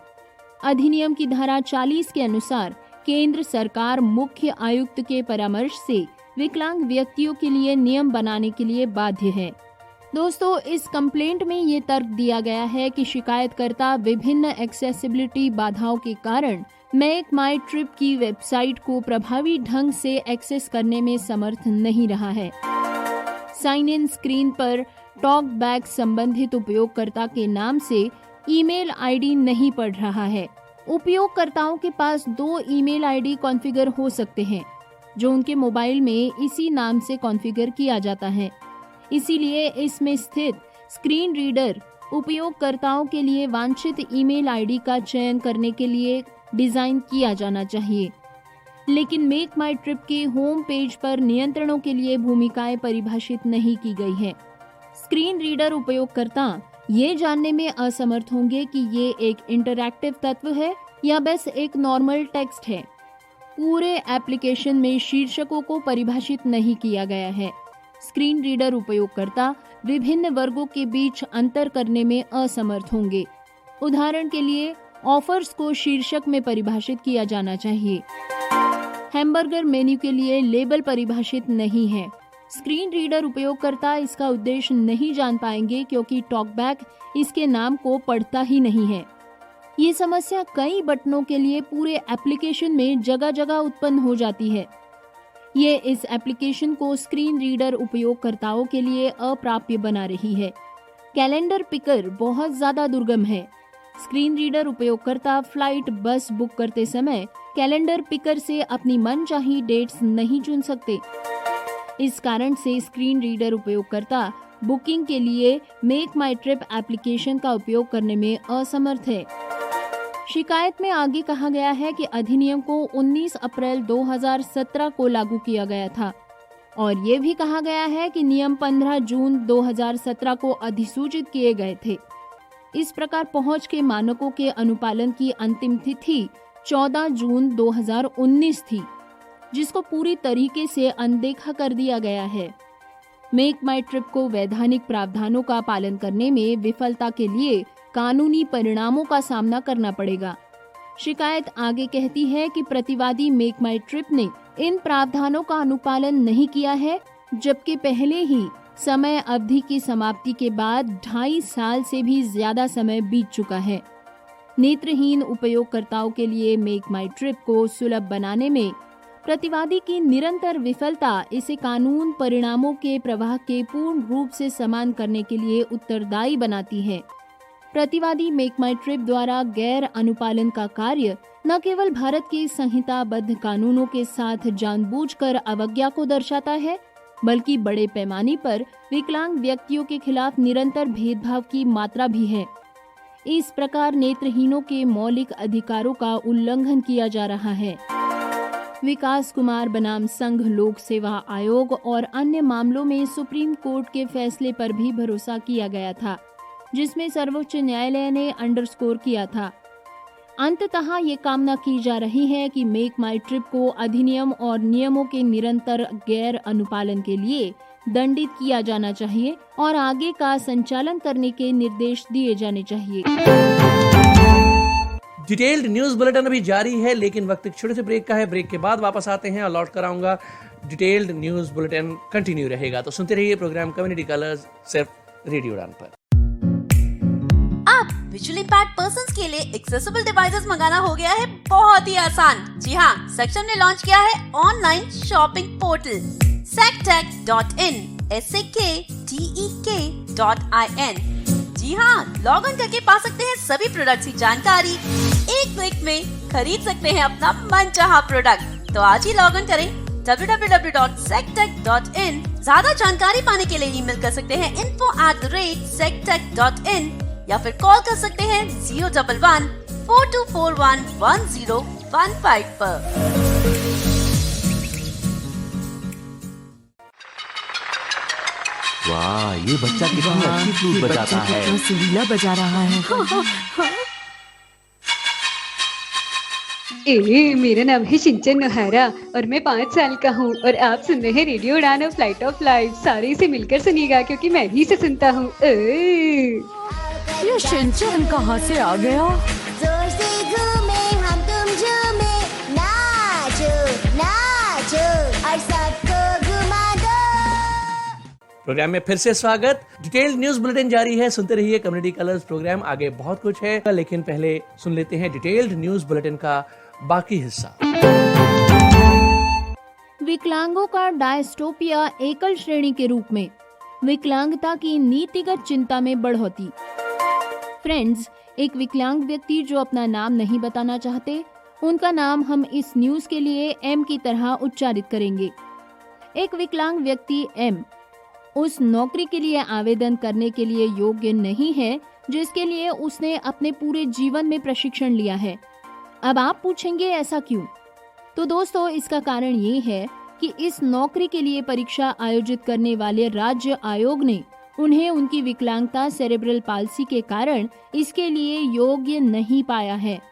अधिनियम की धारा 40 के अनुसार केंद्र सरकार मुख्य आयुक्त के परामर्श से विकलांग व्यक्तियों के लिए नियम बनाने के लिए बाध्य है। दोस्तों, इस कंप्लेंट में ये तर्क दिया गया है कि शिकायतकर्ता विभिन्न एक्सेसिबिलिटी बाधाओं के कारण मेक माई ट्रिप की वेबसाइट को प्रभावी ढंग से एक्सेस करने में समर्थ नहीं रहा है। साइन इन स्क्रीन पर टॉक बैक संबंधित उपयोगकर्ता के नाम से ईमेल आईडी नहीं पढ़ रहा है। उपयोगकर्ताओं के पास 2 ईमेल आईडी कॉन्फ़िगर हो सकते हैं, जो उनके मोबाइल में इसी नाम से कॉन्फ़िगर किया जाता है। इसीलिए इसमें स्थित स्क्रीन रीडर उपयोगकर्ताओं के लिए वांछित ईमेल आईडी का चयन करने के लिए डिजाइन किया जाना चाहिए। लेकिन मेक माई ट्रिप के होम पेज पर नियंत्रणों के लिए भूमिकाएं परिभाषित नहीं की गई है। स्क्रीन रीडर उपयोगकर्ता ये जानने में असमर्थ होंगे कि ये एक इंटरैक्टिव तत्व है या बस एक नॉर्मल टेक्स्ट है। पूरे एप्लीकेशन में शीर्षकों को परिभाषित नहीं किया गया है। स्क्रीन रीडर उपयोगकर्ता विभिन्न वर्गों के बीच अंतर करने में असमर्थ होंगे। उदाहरण के लिए, ऑफर्स को शीर्षक में परिभाषित किया जाना चाहिए। हैमबर्गर मेन्यू के लिए लेबल परिभाषित नहीं है। स्क्रीन रीडर उपयोगकर्ता इसका उद्देश्य नहीं जान पाएंगे क्योंकि टॉकबैक इसके नाम को पढ़ता ही नहीं है। ये समस्या कई बटनों के लिए पूरे एप्लीकेशन में जगह जगह उत्पन्न हो जाती है। ये इस एप्लीकेशन को स्क्रीन रीडर उपयोगकर्ताओं के लिए अप्राप्य बना रही है। कैलेंडर पिकर बहुत ज्यादा दुर्गम है। स्क्रीन रीडर उपयोगकर्ता फ्लाइट, बस बुक करते समय कैलेंडर पिकर से अपनी मनचाही डेट्स नहीं चुन सकते। इस कारण से स्क्रीन रीडर उपयोगकर्ता बुकिंग के लिए मेक माई ट्रिप एप्लीकेशन का उपयोग करने में असमर्थ है। शिकायत में आगे कहा गया है कि अधिनियम को 19 अप्रैल 2017 को लागू किया गया था और ये भी कहा गया है कि नियम 15 जून 2017 को अधिसूचित किए गए थे। इस प्रकार पहुंच के मानकों के अनुपालन की अंतिम तिथि 14 जून 2019 थी, जिसको पूरी तरीके से अनदेखा कर दिया गया है। मेक माई ट्रिप को वैधानिक प्रावधानों का पालन करने में विफलता के लिए कानूनी परिणामों का सामना करना पड़ेगा। शिकायत आगे कहती है कि प्रतिवादी मेक माई ट्रिप ने इन प्रावधानों का अनुपालन नहीं किया है, जबकि पहले ही समय अवधि की समाप्ति के बाद 2.5 साल से भी ज्यादा समय बीत चुका है। नेत्रहीन उपयोगकर्ताओं के लिए मेक माई ट्रिप को सुलभ बनाने में प्रतिवादी की निरंतर विफलता इसे कानून परिणामों के प्रवाह के पूर्ण रूप से समान करने के लिए उत्तरदायी बनाती है। प्रतिवादी मेक माई ट्रिप द्वारा गैर अनुपालन का कार्य न केवल भारत के संहिताबद्ध कानूनों के साथ जानबूझकर अवज्ञा को दर्शाता है, बल्कि बड़े पैमाने पर विकलांग व्यक्तियों के खिलाफ निरंतर भेदभाव की मात्रा भी है। इस प्रकार नेत्रहीनों के मौलिक अधिकारों का उल्लंघन किया जा रहा है। विकास कुमार बनाम संघ लोक सेवा आयोग और अन्य मामलों में सुप्रीम कोर्ट के फैसले पर भी भरोसा किया गया था, जिसमें सर्वोच्च न्यायालय ने अंडरस्कोर किया था। अंततः ये कामना की जा रही है कि मेक माई ट्रिप को अधिनियम और नियमों के निरंतर गैर अनुपालन के लिए दंडित किया जाना चाहिए और आगे का संचालन करने के निर्देश दिए जाने चाहिए। डिटेल्ड न्यूज बुलेटिन अभी जारी है, लेकिन वक्त एक छोटे से ब्रेक का है। ब्रेक के बाद वापस आते हैं और लौट कर आऊंगा। डिटेल्ड न्यूज बुलेटिन कंटिन्यू रहेगा, तो सुनते रहिए प्रोग्राम कम्युनिटी कलर्स सिर्फ रेडियो उड़ान पर। अब विजुअली इम्पैक्ट पर्संस के लिए एक्सेसिबल डिवाइसेस मंगाना हो गया है बहुत ही आसान। जी हाँ, सेक्शन ने लॉन्च किया है online shopping portal sectech.in SAKTEK.in। जी हाँ, लॉग इन करके पा सकते हैं सभी प्रोडक्ट्स की जानकारी। एक क्लिक में खरीद सकते हैं अपना मनचाहा प्रोडक्ट। तो आज ही लॉग इन करें www.sectech.in। ज्यादा जानकारी पाने के लिए ईमेल कर सकते हैं info@sectech.in या फिर कॉल कर सकते हैं 011-4241-1015 पर। वाह, ये बच्चा कितनी अच्छी फ्लूट बजाता है। सुरीला बजा रहा है। मेरा नाम है सिंचन नोहारा और मैं 5 साल का हूँ और आप सुन रहे हैं रेडियो उड़ान और फ्लाइट ऑफ लाइफ। सारे इसे मिलकर सुनिएगा क्योंकि मैं भी इसे सुनता हूँ। ये सिंचन कहाँ से आ गया? जोर से घूमे हम तुम झूमे, नाचो नाचो और सबको घुमा दो। प्रोग्राम में फिर से स्वागत। डिटेल्ड न्यूज बुलेटिन जारी है, सुनते रहिए कम्युनिटी कलर्स। प्रोग्राम आगे बहुत कुछ है, लेकिन पहले सुन लेते हैं डिटेल्ड न्यूज बुलेटिन का बाकी हिस्सा। विकलांगों का डायस्टोपिया एकल श्रेणी के रूप में विकलांगता की नीतिगत चिंता में बढ़ोतरी। फ्रेंड्स, एक विकलांग व्यक्ति जो अपना नाम नहीं बताना चाहते, उनका नाम हम इस न्यूज के लिए एम की तरह उच्चारित करेंगे। एक विकलांग व्यक्ति एम उस नौकरी के लिए आवेदन करने के लिए योग्य नहीं है जिसके लिए उसने अपने पूरे जीवन में प्रशिक्षण लिया है। अब आप पूछेंगे ऐसा क्यों? तो दोस्तों, इसका कारण ये है कि इस नौकरी के लिए परीक्षा आयोजित करने वाले राज्य आयोग ने उन्हें उनकी विकलांगता सेरेब्रल पाल्सी के कारण इसके लिए योग्य नहीं पाया है।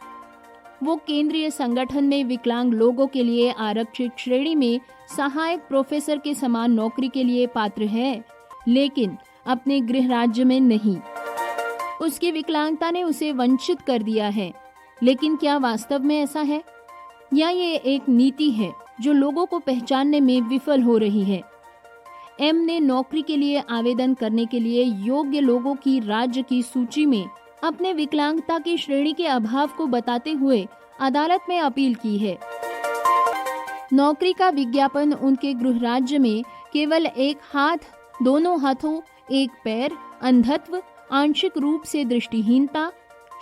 वो केंद्रीय संगठन में विकलांग लोगों के लिए आरक्षित श्रेणी में सहायक प्रोफेसर के समान नौकरी के लिए पात्र है, लेकिन अपने गृह राज्य में नहीं। उसकी विकलांगता ने उसे वंचित कर दिया है। लेकिन क्या वास्तव में ऐसा है, या ये एक नीति है जो लोगों को पहचानने में विफल हो रही है? एम ने नौकरी के लिए आवेदन करने के लिए योग्य लोगों की राज्य की सूची में अपने विकलांगता की श्रेणी के अभाव को बताते हुए अदालत में अपील की है। नौकरी का विज्ञापन उनके गृह राज्य में केवल एक हाथ, दोनों हाथों, एक पैर, अंधत्व, आंशिक रूप से दृष्टिहीनता,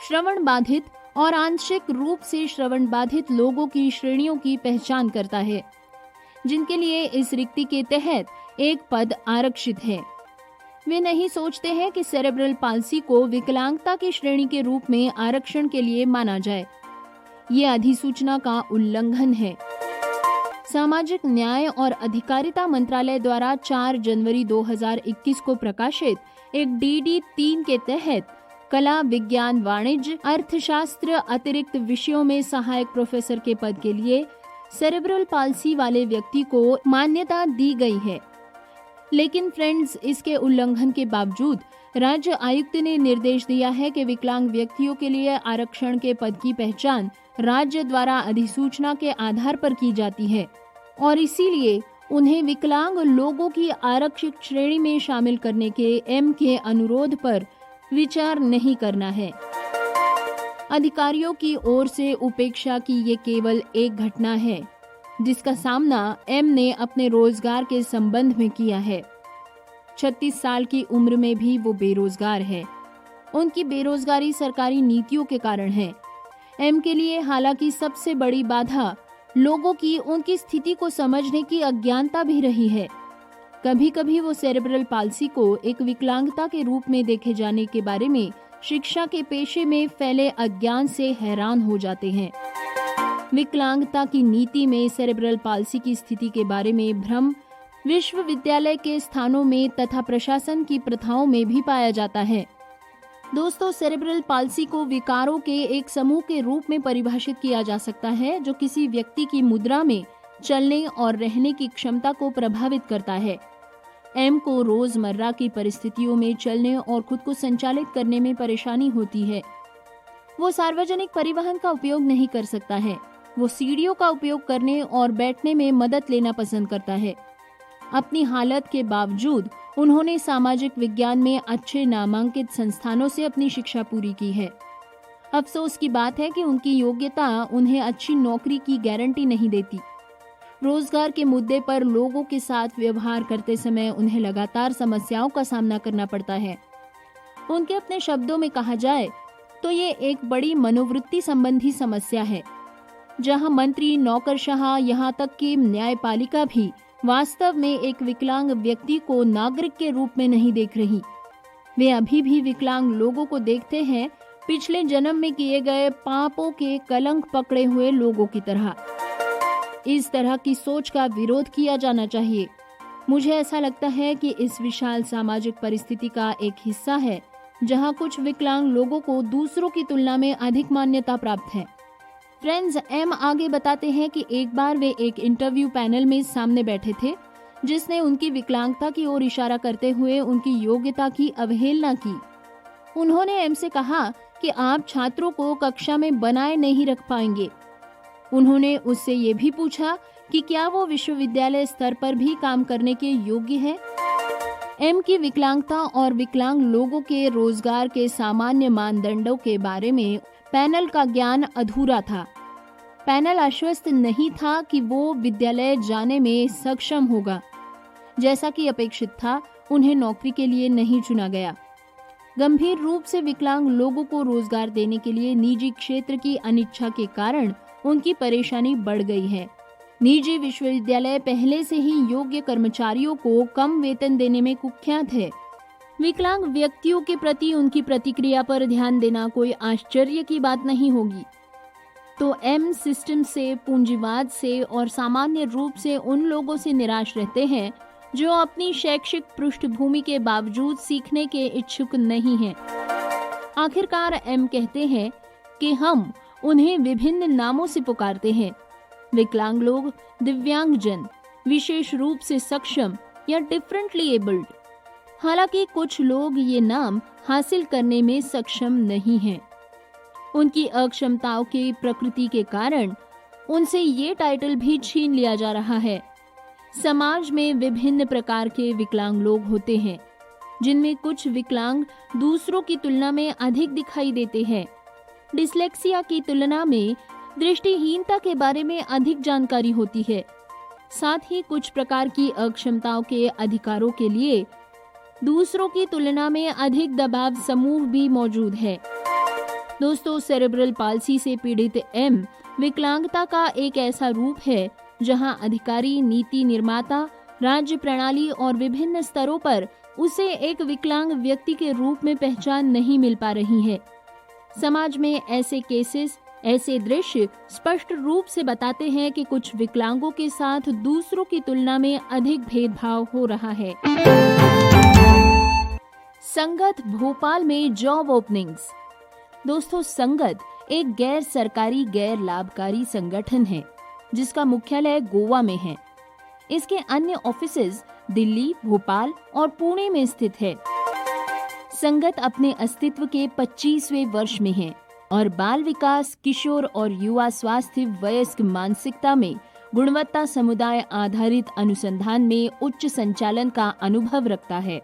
श्रवण बाधित और आंशिक रूप से श्रवण बाधित लोगों की श्रेणियों की पहचान करता है, जिनके लिए इस रिक्ति के तहत एक पद आरक्षित है। वे नहीं सोचते हैं कि सेरेब्रल पाल्सी को विकलांगता की श्रेणी के रूप में आरक्षण के लिए माना जाए। ये अधिसूचना का उल्लंघन है। सामाजिक न्याय और अधिकारिता मंत्रालय द्वारा 4 जनवरी 2021 को प्रकाशित एक DD 3 के तहत कला, विज्ञान, वाणिज्य, अर्थशास्त्र अतिरिक्त विषयों में सहायक प्रोफेसर के पद के लिए सेरेब्रल पाल्सी वाले व्यक्ति को मान्यता दी गई है। लेकिन फ्रेंड्स, इसके उल्लंघन के बावजूद राज्य आयुक्त ने निर्देश दिया है कि विकलांग व्यक्तियों के लिए आरक्षण के पद की पहचान राज्य द्वारा अधिसूचना के आधार पर की जाती है और इसीलिए उन्हें विकलांग लोगों की आरक्षित श्रेणी में शामिल करने के एम के अनुरोध पर विचार नहीं करना है। अधिकारियों की ओर से उपेक्षा की ये केवल एक घटना है जिसका सामना एम ने अपने रोजगार के संबंध में किया है। 36 साल की उम्र में भी वो बेरोजगार है। उनकी बेरोजगारी सरकारी नीतियों के कारण है। एम के लिए हालांकि सबसे बड़ी बाधा लोगों की उनकी स्थिति को समझने की अज्ञानता भी रही है। कभी कभी वो सेरेब्रल पाल्सी को एक विकलांगता के रूप में देखे जाने के बारे में शिक्षा के पेशे में फैले अज्ञान से हैरान हो जाते हैं। विकलांगता की नीति में सेरेब्रल पाल्सी की स्थिति के बारे में भ्रम विश्वविद्यालय के स्थानों में तथा प्रशासन की प्रथाओं में भी पाया जाता है। दोस्तों, सेरेब्रल पाल्सी को विकारों के एक समूह के रूप में परिभाषित किया जा सकता है जो किसी व्यक्ति की मुद्रा में चलने और रहने की क्षमता को प्रभावित करता है। एम को रोजमर्रा की परिस्थितियों में चलने और खुद को संचालित करने में परेशानी होती है। वो सार्वजनिक परिवहन का उपयोग नहीं कर सकता है। वो सीढ़ियों का उपयोग करने और बैठने में मदद लेना पसंद करता है। अपनी हालत के बावजूद उन्होंने सामाजिक विज्ञान में अच्छे नामांकित संस्थानों से अपनी शिक्षा पूरी की है। अफसोस की बात है कि उनकी योग्यता उन्हें अच्छी नौकरी की गारंटी नहीं देती। रोजगार के मुद्दे पर लोगों के साथ व्यवहार करते समय उन्हें लगातार समस्याओं का सामना करना पड़ता है। उनके अपने शब्दों में कहा जाए तो ये एक बड़ी मनोवृत्ति संबंधी समस्या है, जहां मंत्री, नौकरशाह, यहाँ तक कि न्यायपालिका भी वास्तव में एक विकलांग व्यक्ति को नागरिक के रूप में नहीं देख रही। वे अभी भी विकलांग लोगों को देखते हैं पिछले जन्म में किए गए पापों के कलंक पकड़े हुए लोगों की तरह। इस तरह की सोच का विरोध किया जाना चाहिए। मुझे ऐसा लगता है कि इस विशाल सामाजिक परिस्थिति का एक हिस्सा है जहां कुछ विकलांग लोगों को दूसरों की तुलना में अधिक मान्यता प्राप्त है। फ्रेंड्स, एम आगे बताते हैं कि एक बार वे एक इंटरव्यू पैनल में सामने बैठे थे जिसने उनकी विकलांगता की ओर इशारा करते हुए उनकी योग्यता की अवहेलना की। उन्होंने एम से कहा कि आप छात्रों को कक्षा में बनाए नहीं रख पाएंगे। उन्होंने उससे ये भी पूछा कि क्या वो विश्वविद्यालय स्तर पर भी काम करने के योग्य है। एम की विकलांगता और विकलांग लोगों के रोजगार के सामान्य मानदंडों के बारे में पैनल का ज्ञान अधूरा था। पैनल आश्वस्त नहीं था कि वो विद्यालय जाने में सक्षम होगा। जैसा कि अपेक्षित था, उन्हें नौकरी के लिए नहीं चुना गया। गंभीर रूप से विकलांग लोगों को रोजगार देने के लिए निजी क्षेत्र की अनिच्छा के कारण उनकी परेशानी बढ़ गई है। निजी विश्वविद्यालय पहले से ही योग्य कर्मचारियों को कम वेतन देने में कुख्यात है। विकलांग व्यक्तियों के प्रति उनकी प्रतिक्रिया पर ध्यान देना कोई आश्चर्य की बात नहीं होगी। तो एम सिस्टम से, पूंजीवाद से और सामान्य रूप से उन लोगों से निराश रहते हैं जो अपनी शैक्षिक पृष्ठभूमि के बावजूद सीखने के इच्छुक नहीं हैं। आखिरकार एम कहते हैं कि हम उन्हें विभिन्न नामों से पुकारते हैं। विकलांग लोग, दिव्यांगजन, विशेष रूप से सक्षम या डिफरेंटली एबल्ड। हालांकि कुछ लोग ये नाम हासिल करने में सक्षम नहीं हैं। उनकी अक्षमताओं की प्रकृति के कारण उनसे ये टाइटल भी छीन लिया जा रहा है। समाज में विभिन्न प्रकार के विकलांग लोग होते हैं, जिनमें कुछ विकलांग दूसरों की तुलना में अधिक दिखाई देते हैं। डिस्लेक्सिया की तुलना में दृष्टिहीनता के बारे में अधिक जानकारी होती है। साथ ही कुछ प्रकार की अक्षमताओं के अधिकारों के लिए दूसरों की तुलना में अधिक दबाव समूह भी मौजूद है। दोस्तों, सेरेब्रल पाल्सी से पीड़ित एम विकलांगता का एक ऐसा रूप है जहां अधिकारी, नीति निर्माता, राज्य प्रणाली और विभिन्न स्तरों पर उसे एक विकलांग व्यक्ति के रूप में पहचान नहीं मिल पा रही है। समाज में ऐसे केसेस, ऐसे दृश्य स्पष्ट रूप से बताते हैं कि कुछ विकलांगों के साथ दूसरों की तुलना में अधिक भेदभाव हो रहा है। संगत भोपाल में जॉब ओपनिंग्स। दोस्तों, संगत एक गैर सरकारी गैर लाभकारी संगठन है जिसका मुख्यालय गोवा में है। इसके अन्य ऑफिसेज दिल्ली, भोपाल और पुणे में स्थित है। संगत अपने अस्तित्व के 25वें वर्ष में है और बाल विकास, किशोर और युवा स्वास्थ्य, वयस्क मानसिकता में गुणवत्ता समुदाय आधारित अनुसंधान में उच्च संचालन का अनुभव रखता है।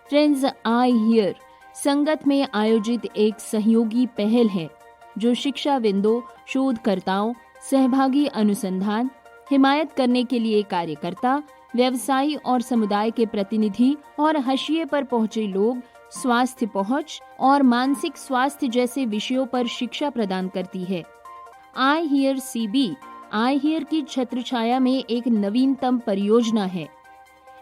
फ्रेंड्स, आई हियर संगत में आयोजित एक सहयोगी पहल है जो शिक्षाविदों, शोधकर्ताओं, सहभागी अनुसंधान, हिमायत करने के लिए कार्यकर्ता, व्यवसायी और समुदाय के प्रतिनिधि और हाशिए पर पहुंचे लोग स्वास्थ्य पहुंच और मानसिक स्वास्थ्य जैसे विषयों पर शिक्षा प्रदान करती है। I hear CB I hear की छत्रछाया में एक नवीनतम परियोजना है।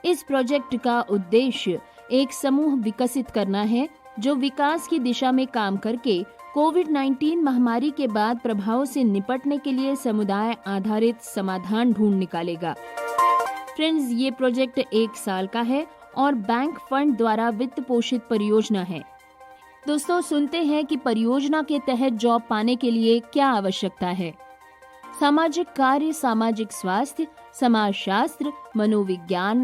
इस प्रोजेक्ट का उद्देश्य एक समूह विकसित करना है जो विकास की दिशा में काम करके कोविड-19 महामारी के बाद प्रभावों से निपटने के लिए समुदाय आधारित समाधान ढूंढ निकालेगा। फ्रेंड्स, ये प्रोजेक्ट 1 साल का है और बैंक फंड द्वारा वित्त पोषित परियोजना है। दोस्तों, सुनते हैं कि परियोजना के तहत जॉब पाने के लिए क्या आवश्यकता है। सामाजिक कार्य, सामाजिक स्वास्थ्य, समाजशास्त्र, मनोविज्ञान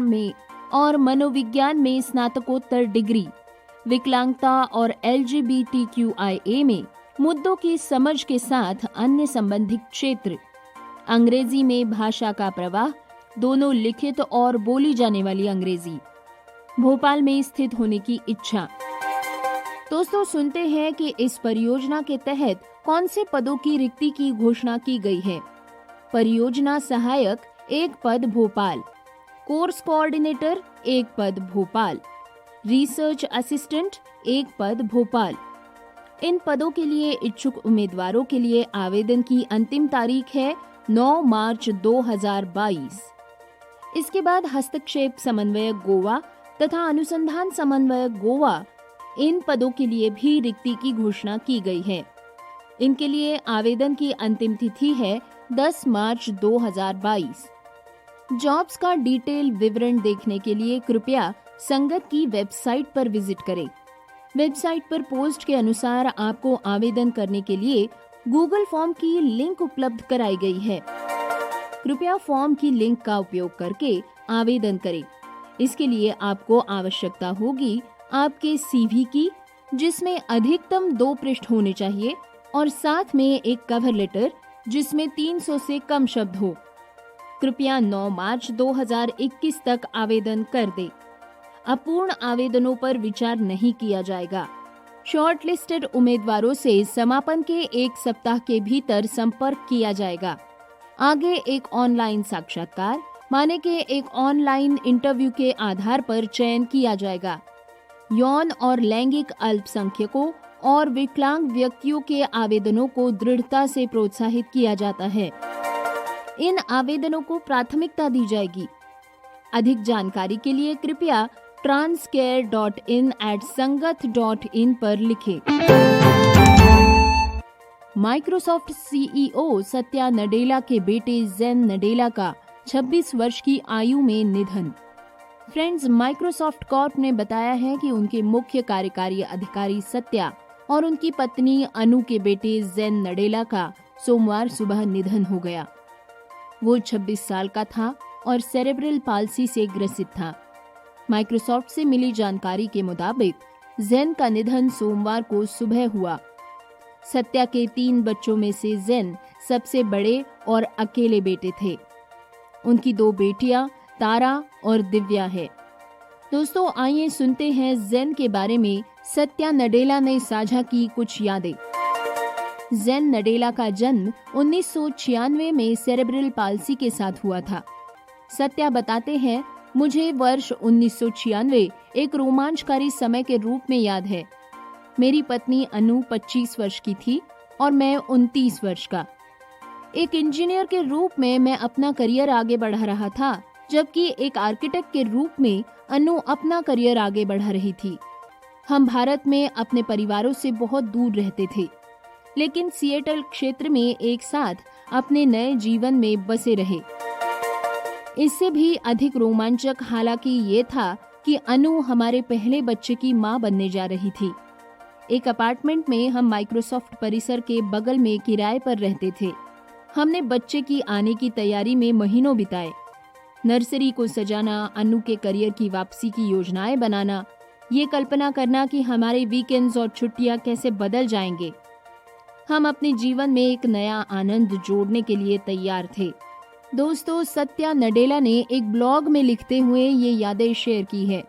में स्नातकोत्तर डिग्री, विकलांगता और LGBTQIA में मुद्दों की समझ के साथ अन्य संबंधित क्षेत्र, अंग्रेजी में भाषा का प्रवाह, दोनों लिखित और बोली जाने वाली अंग्रेजी, भोपाल में स्थित होने की इच्छा। दोस्तों, सुनते हैं कि इस परियोजना के तहत कौन से पदों की रिक्ति की घोषणा की गई है। परियोजना सहायक 1 पद भोपाल, कोर्स कोऑर्डिनेटर 1 पद भोपाल, रिसर्च असिस्टेंट 1 पद भोपाल। इन पदों के लिए इच्छुक उम्मीदवारों के लिए आवेदन की अंतिम तारीख है 9 मार्च 2022। इसके बाद हस्तक्षेप समन्वयक गोवा तथा अनुसंधान समन्वयक गोवा, इन पदों के लिए भी रिक्ति की घोषणा की गई है। इनके लिए आवेदन की अंतिम तिथि है 10 मार्च 2022। जॉब्स का डिटेल विवरण देखने के लिए कृपया संगत की वेबसाइट पर विजिट करें। वेबसाइट पर पोस्ट के अनुसार आपको आवेदन करने के लिए गूगल फॉर्म की लिंक उपलब्ध कराई गई है। कृपया फॉर्म की लिंक का उपयोग करके आवेदन करें। इसके लिए आपको आवश्यकता होगी आपके CV की, जिसमें अधिकतम 2 पृष्ठ होने चाहिए, और साथ में एक कवर लेटर जिसमें 300 से कम शब्द हो। कृपया 9 मार्च 2021 तक आवेदन कर दें। अपूर्ण आवेदनों पर विचार नहीं किया जाएगा। शॉर्टलिस्टेड उम्मीदवारों से समापन के 1 सप्ताह के भीतर संपर्क किया जाएगा। आगे एक ऑनलाइन साक्षात्कार माने के एक ऑनलाइन इंटरव्यू के आधार पर चयन किया जाएगा। यौन और लैंगिक अल्पसंख्यकों और विकलांग व्यक्तियों के आवेदनों को दृढ़ता से प्रोत्साहित किया जाता है। इन आवेदनों को प्राथमिकता दी जाएगी। अधिक जानकारी के लिए कृपया transcare.in@sangath.in पर लिखें। माइक्रोसॉफ्ट CEO सत्या नडेला के बेटे जेन नडेला का 26 वर्ष की आयु में निधन। फ्रेंड्स, माइक्रोसॉफ्ट कॉर्प ने बताया है कि उनके मुख्य कार्यकारी अधिकारी सत्या और उनकी पत्नी अनु के बेटे जेन नडेला का सोमवार सुबह निधन हो गया। वो 26 साल का था और सेरेब्रल पाल्सी से ग्रसित था। माइक्रोसॉफ्ट से मिली जानकारी के मुताबिक जेन का निधन सोमवार को सुबह हुआ। सत्या के 3 बच्चों में से जेन सबसे बड़े और अकेले बेटे थे। उनकी 2 बेटियां तारा और दिव्या है। दोस्तों, आइए सुनते हैं जेन के बारे में सत्या नडेला ने साझा की कुछ यादें। जेन नडेला का जन्म 1996 में सेरेब्रल पाल्सी के साथ हुआ था। सत्या बताते हैं, मुझे वर्ष 1996 एक रोमांचकारी समय के रूप में याद है। मेरी पत्नी अनु 25 वर्ष की थी और मैं 29 वर्ष का। एक इंजीनियर के रूप में मैं अपना करियर आगे बढ़ा रहा था जबकि एक आर्किटेक्ट के रूप में अनु अपना करियर आगे बढ़ा रही थी। हम भारत में अपने परिवारों से बहुत दूर रहते थे, लेकिन सिएटल क्षेत्र में एक साथ अपने नए जीवन में बसे रहे। इससे भी अधिक रोमांचक हालांकि ये था कि अनु हमारे पहले बच्चे की मां बनने जा रही थी। एक अपार्टमेंट में हम माइक्रोसॉफ्ट परिसर के बगल में किराए पर रहते थे। हमने बच्चे की आने की तैयारी में महीनों बिताए। नर्सरी को सजाना, अनु के करियर की वापसी की योजनाएं बनाना, ये कल्पना करना कि हमारे वीकेंड्स और छुट्टियां कैसे बदल जाएंगे। हम अपने जीवन में एक नया आनंद जोड़ने के लिए तैयार थे। दोस्तों, सत्या नडेला ने एक ब्लॉग में लिखते हुए ये यादें शेयर की है।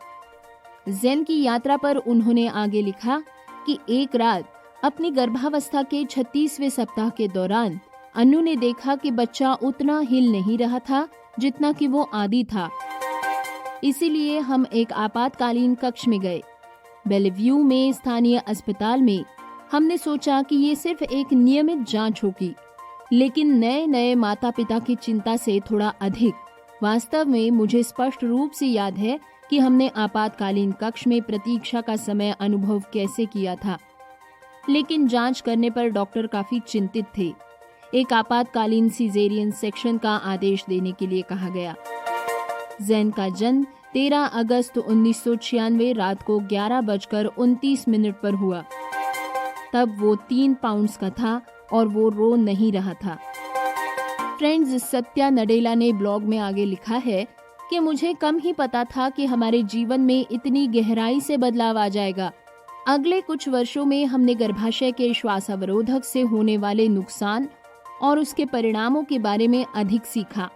ज़ेन की यात्रा पर उन्होंने आगे लिखा कि एक रात अपनी गर्भावस्था के 36वें सप्ताह के दौरान अनु ने देखा कि बच्चा उतना हिल नहीं रहा था जितना कि वो आदी था। इसीलिए हम एक आपातकालीन कक्ष में गए। बेलव्यू में स्थानीय अस्पताल में हमने सोचा कि ये सिर्फ एक नियमित जांच होगी, लेकिन नए नए माता पिता की चिंता से थोड़ा अधिक। वास्तव में मुझे स्पष्ट रूप से याद है कि हमने आपातकालीन कक्ष में प्रतीक्षा का समय अनुभव कैसे किया था। लेकिन जांच करने पर डॉक्टर काफी चिंतित थे। एक आपातकालीन सिजेरियन सेक्शन का आदेश देने के लिए कहा गया। ज़ेन का जन्म 13 अगस्त 1996 रात को 11:29 पर हुआ। तब वो 3 पाउंड्स का था और वो रो नहीं रहा था। फ्रेंड्स, सत्या नडेला ने ब्लॉग में आगे लिखा है कि मुझे कम ही पता था कि हमारे जीवन में इतनी गहराई से बदलाव आ जाएगा। अगले कुछ वर्षों में हमने गर्भाशय के श्वासावरोधक से होने वाले नुकसान और उसके परिणामों के बारे में अधिक सीखा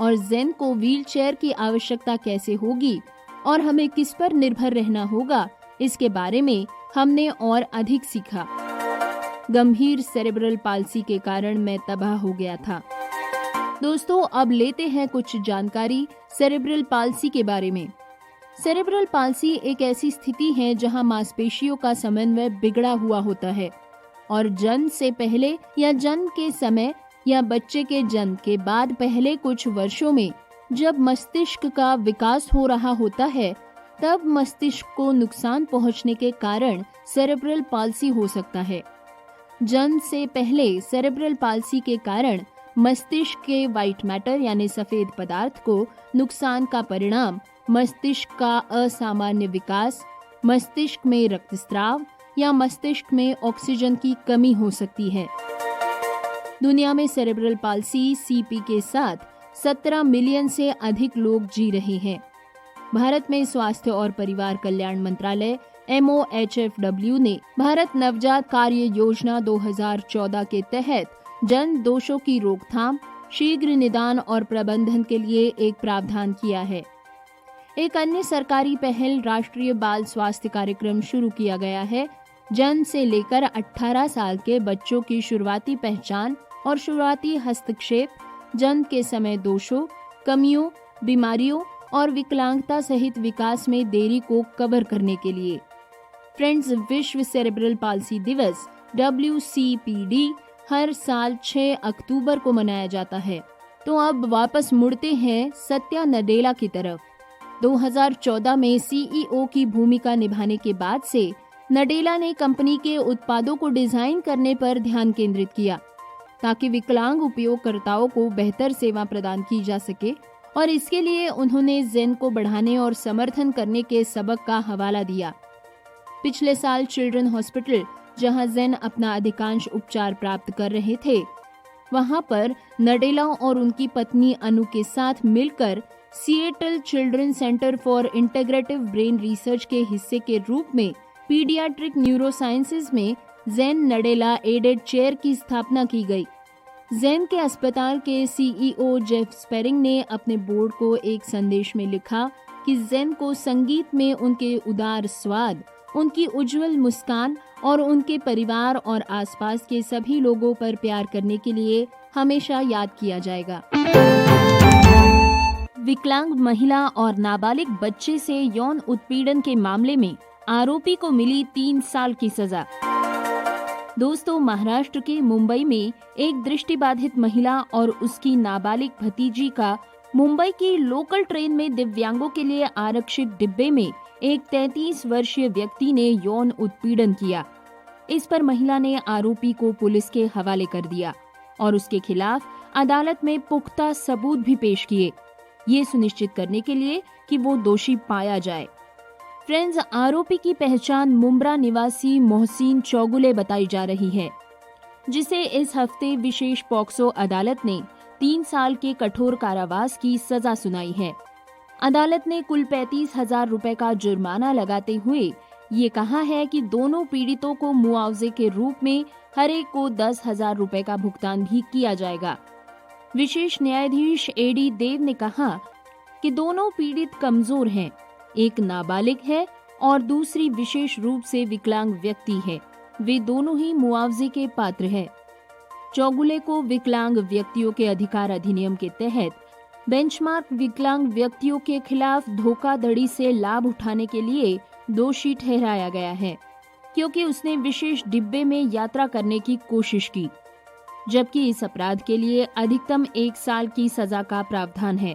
और ज़ेन को व्हीलचेयर की आवश्यकता कैसे होगी और हमें किस पर निर्भर रहना होगा, इसके बारे में हमने और अधिक सीखा। गंभीर सेरेब्रल पाल्सी के कारण मैं तबाह हो गया था। दोस्तों, अब लेते हैं कुछ जानकारी सेरेब्रल पाल्सी के बारे में। सेरेब्रल पाल्सी एक ऐसी स्थिति है जहां मांसपेशियों का समन्वय बिगड़ा हुआ होता है और जन्म से पहले या जन्म के समय या बच्चे के जन्म के बाद पहले कुछ वर्षों में जब मस्तिष्क का विकास हो रहा होता है, तब मस्तिष्क को नुकसान पहुंचने के कारण सेरेब्रल पाल्सी हो सकता है। जन्म से पहले सेरेब्रल पाल्सी के कारण मस्तिष्क के व्हाइट मैटर यानी सफेद पदार्थ को नुकसान का परिणाम मस्तिष्क का असामान्य विकास, मस्तिष्क में रक्तस्राव या मस्तिष्क में ऑक्सीजन की कमी हो सकती है। दुनिया में सेरेब्रल पाल्सी सीपी के साथ 17 मिलियन से अधिक लोग जी रहे हैं। भारत में स्वास्थ्य और परिवार कल्याण मंत्रालय MOHFW ने भारत नवजात कार्य योजना 2014 के तहत जन्म दोषों की रोकथाम, शीघ्र निदान और प्रबंधन के लिए एक प्रावधान किया है। एक अन्य सरकारी पहल राष्ट्रीय बाल स्वास्थ्य कार्यक्रम शुरू किया गया है। जन्म से लेकर 18 साल के बच्चों की शुरुआती पहचान और शुरुआती हस्तक्षेप, जन्म के समय दोषों, कमियों, बीमारियों और विकलांगता सहित विकास में देरी को कवर करने के लिए। फ्रेंड्स, विश्व सेरेब्रल पाल्सी दिवस WCPD हर साल 6 अक्टूबर को मनाया जाता है। तो अब वापस मुड़ते हैं सत्या नडेला की तरफ। 2014 में CEO की भूमिका निभाने के बाद से नडेला ने कंपनी के उत्पादों को डिजाइन करने पर ध्यान केंद्रित किया ताकि विकलांग उपयोगकर्ताओं को बेहतर सेवा प्रदान की जा सके और इसके लिए उन्होंने ज़ेन को बढ़ाने और समर्थन करने के सबक का हवाला दिया। पिछले साल चिल्ड्रन हॉस्पिटल, जहां ज़ेन अपना अधिकांश उपचार प्राप्त कर रहे थे, वहां पर नडेला और उनकी पत्नी अनु के साथ मिलकर Seattle children centre for integrative brain research के हिस्से के रूप में पीडियाट्रिक न्यूरोसाइंसेज में ज़ेन नडेला एडेड चेयर की स्थापना की गई। ज़ेन के अस्पताल के CEO जेफ स्पेरिंग ने अपने बोर्ड को एक संदेश में लिखा कि ज़ेन को संगीत में उनके उदार स्वाद, उनकी उज्जवल मुस्कान और उनके परिवार और आसपास के सभी लोगों पर प्यार करने के लिए हमेशा याद किया जाएगा। विकलांग महिला और नाबालिग बच्चे से यौन उत्पीड़न के मामले में आरोपी को मिली 3 साल की सजा। दोस्तों, महाराष्ट्र के मुंबई में एक दृष्टिबाधित महिला और उसकी नाबालिग भतीजी का मुंबई की लोकल ट्रेन में दिव्यांगों के लिए आरक्षित डिब्बे में एक 33 वर्षीय व्यक्ति ने यौन उत्पीड़न किया। इस पर महिला ने आरोपी को पुलिस के हवाले कर दिया और उसके खिलाफ अदालत में पुख्ता सबूत भी पेश किए, ये सुनिश्चित करने के लिए कि वो दोषी पाया जाए। फ्रेंड्स, आरोपी की पहचान मुंब्रा निवासी मोहसिन चौगुले बताई जा रही है, जिसे इस हफ्ते विशेष पॉक्सो अदालत ने 3 साल के कठोर कारावास की सजा सुनाई है। अदालत ने कुल 35,000 रुपए का जुर्माना लगाते हुए ये कहा है कि दोनों पीड़ितों को मुआवजे के रूप में हर एक को 10,000 रुपए का भुगतान भी किया जाएगा। विशेष न्यायाधीश एडी देव ने कहा कि दोनों पीड़ित कमजोर हैं, एक नाबालिग है और दूसरी विशेष रूप से विकलांग व्यक्ति है। वे दोनों ही मुआवजे के पात्र हैं। चौगुले को विकलांग व्यक्तियों के अधिकार अधिनियम के तहत बेंचमार्क विकलांग व्यक्तियों के खिलाफ धोखाधड़ी से लाभ उठाने के लिए दोषी ठहराया गया है, क्योंकि उसने विशेष डिब्बे में यात्रा करने की कोशिश की, जबकि इस अपराध के लिए अधिकतम 1 साल की सजा का प्रावधान है।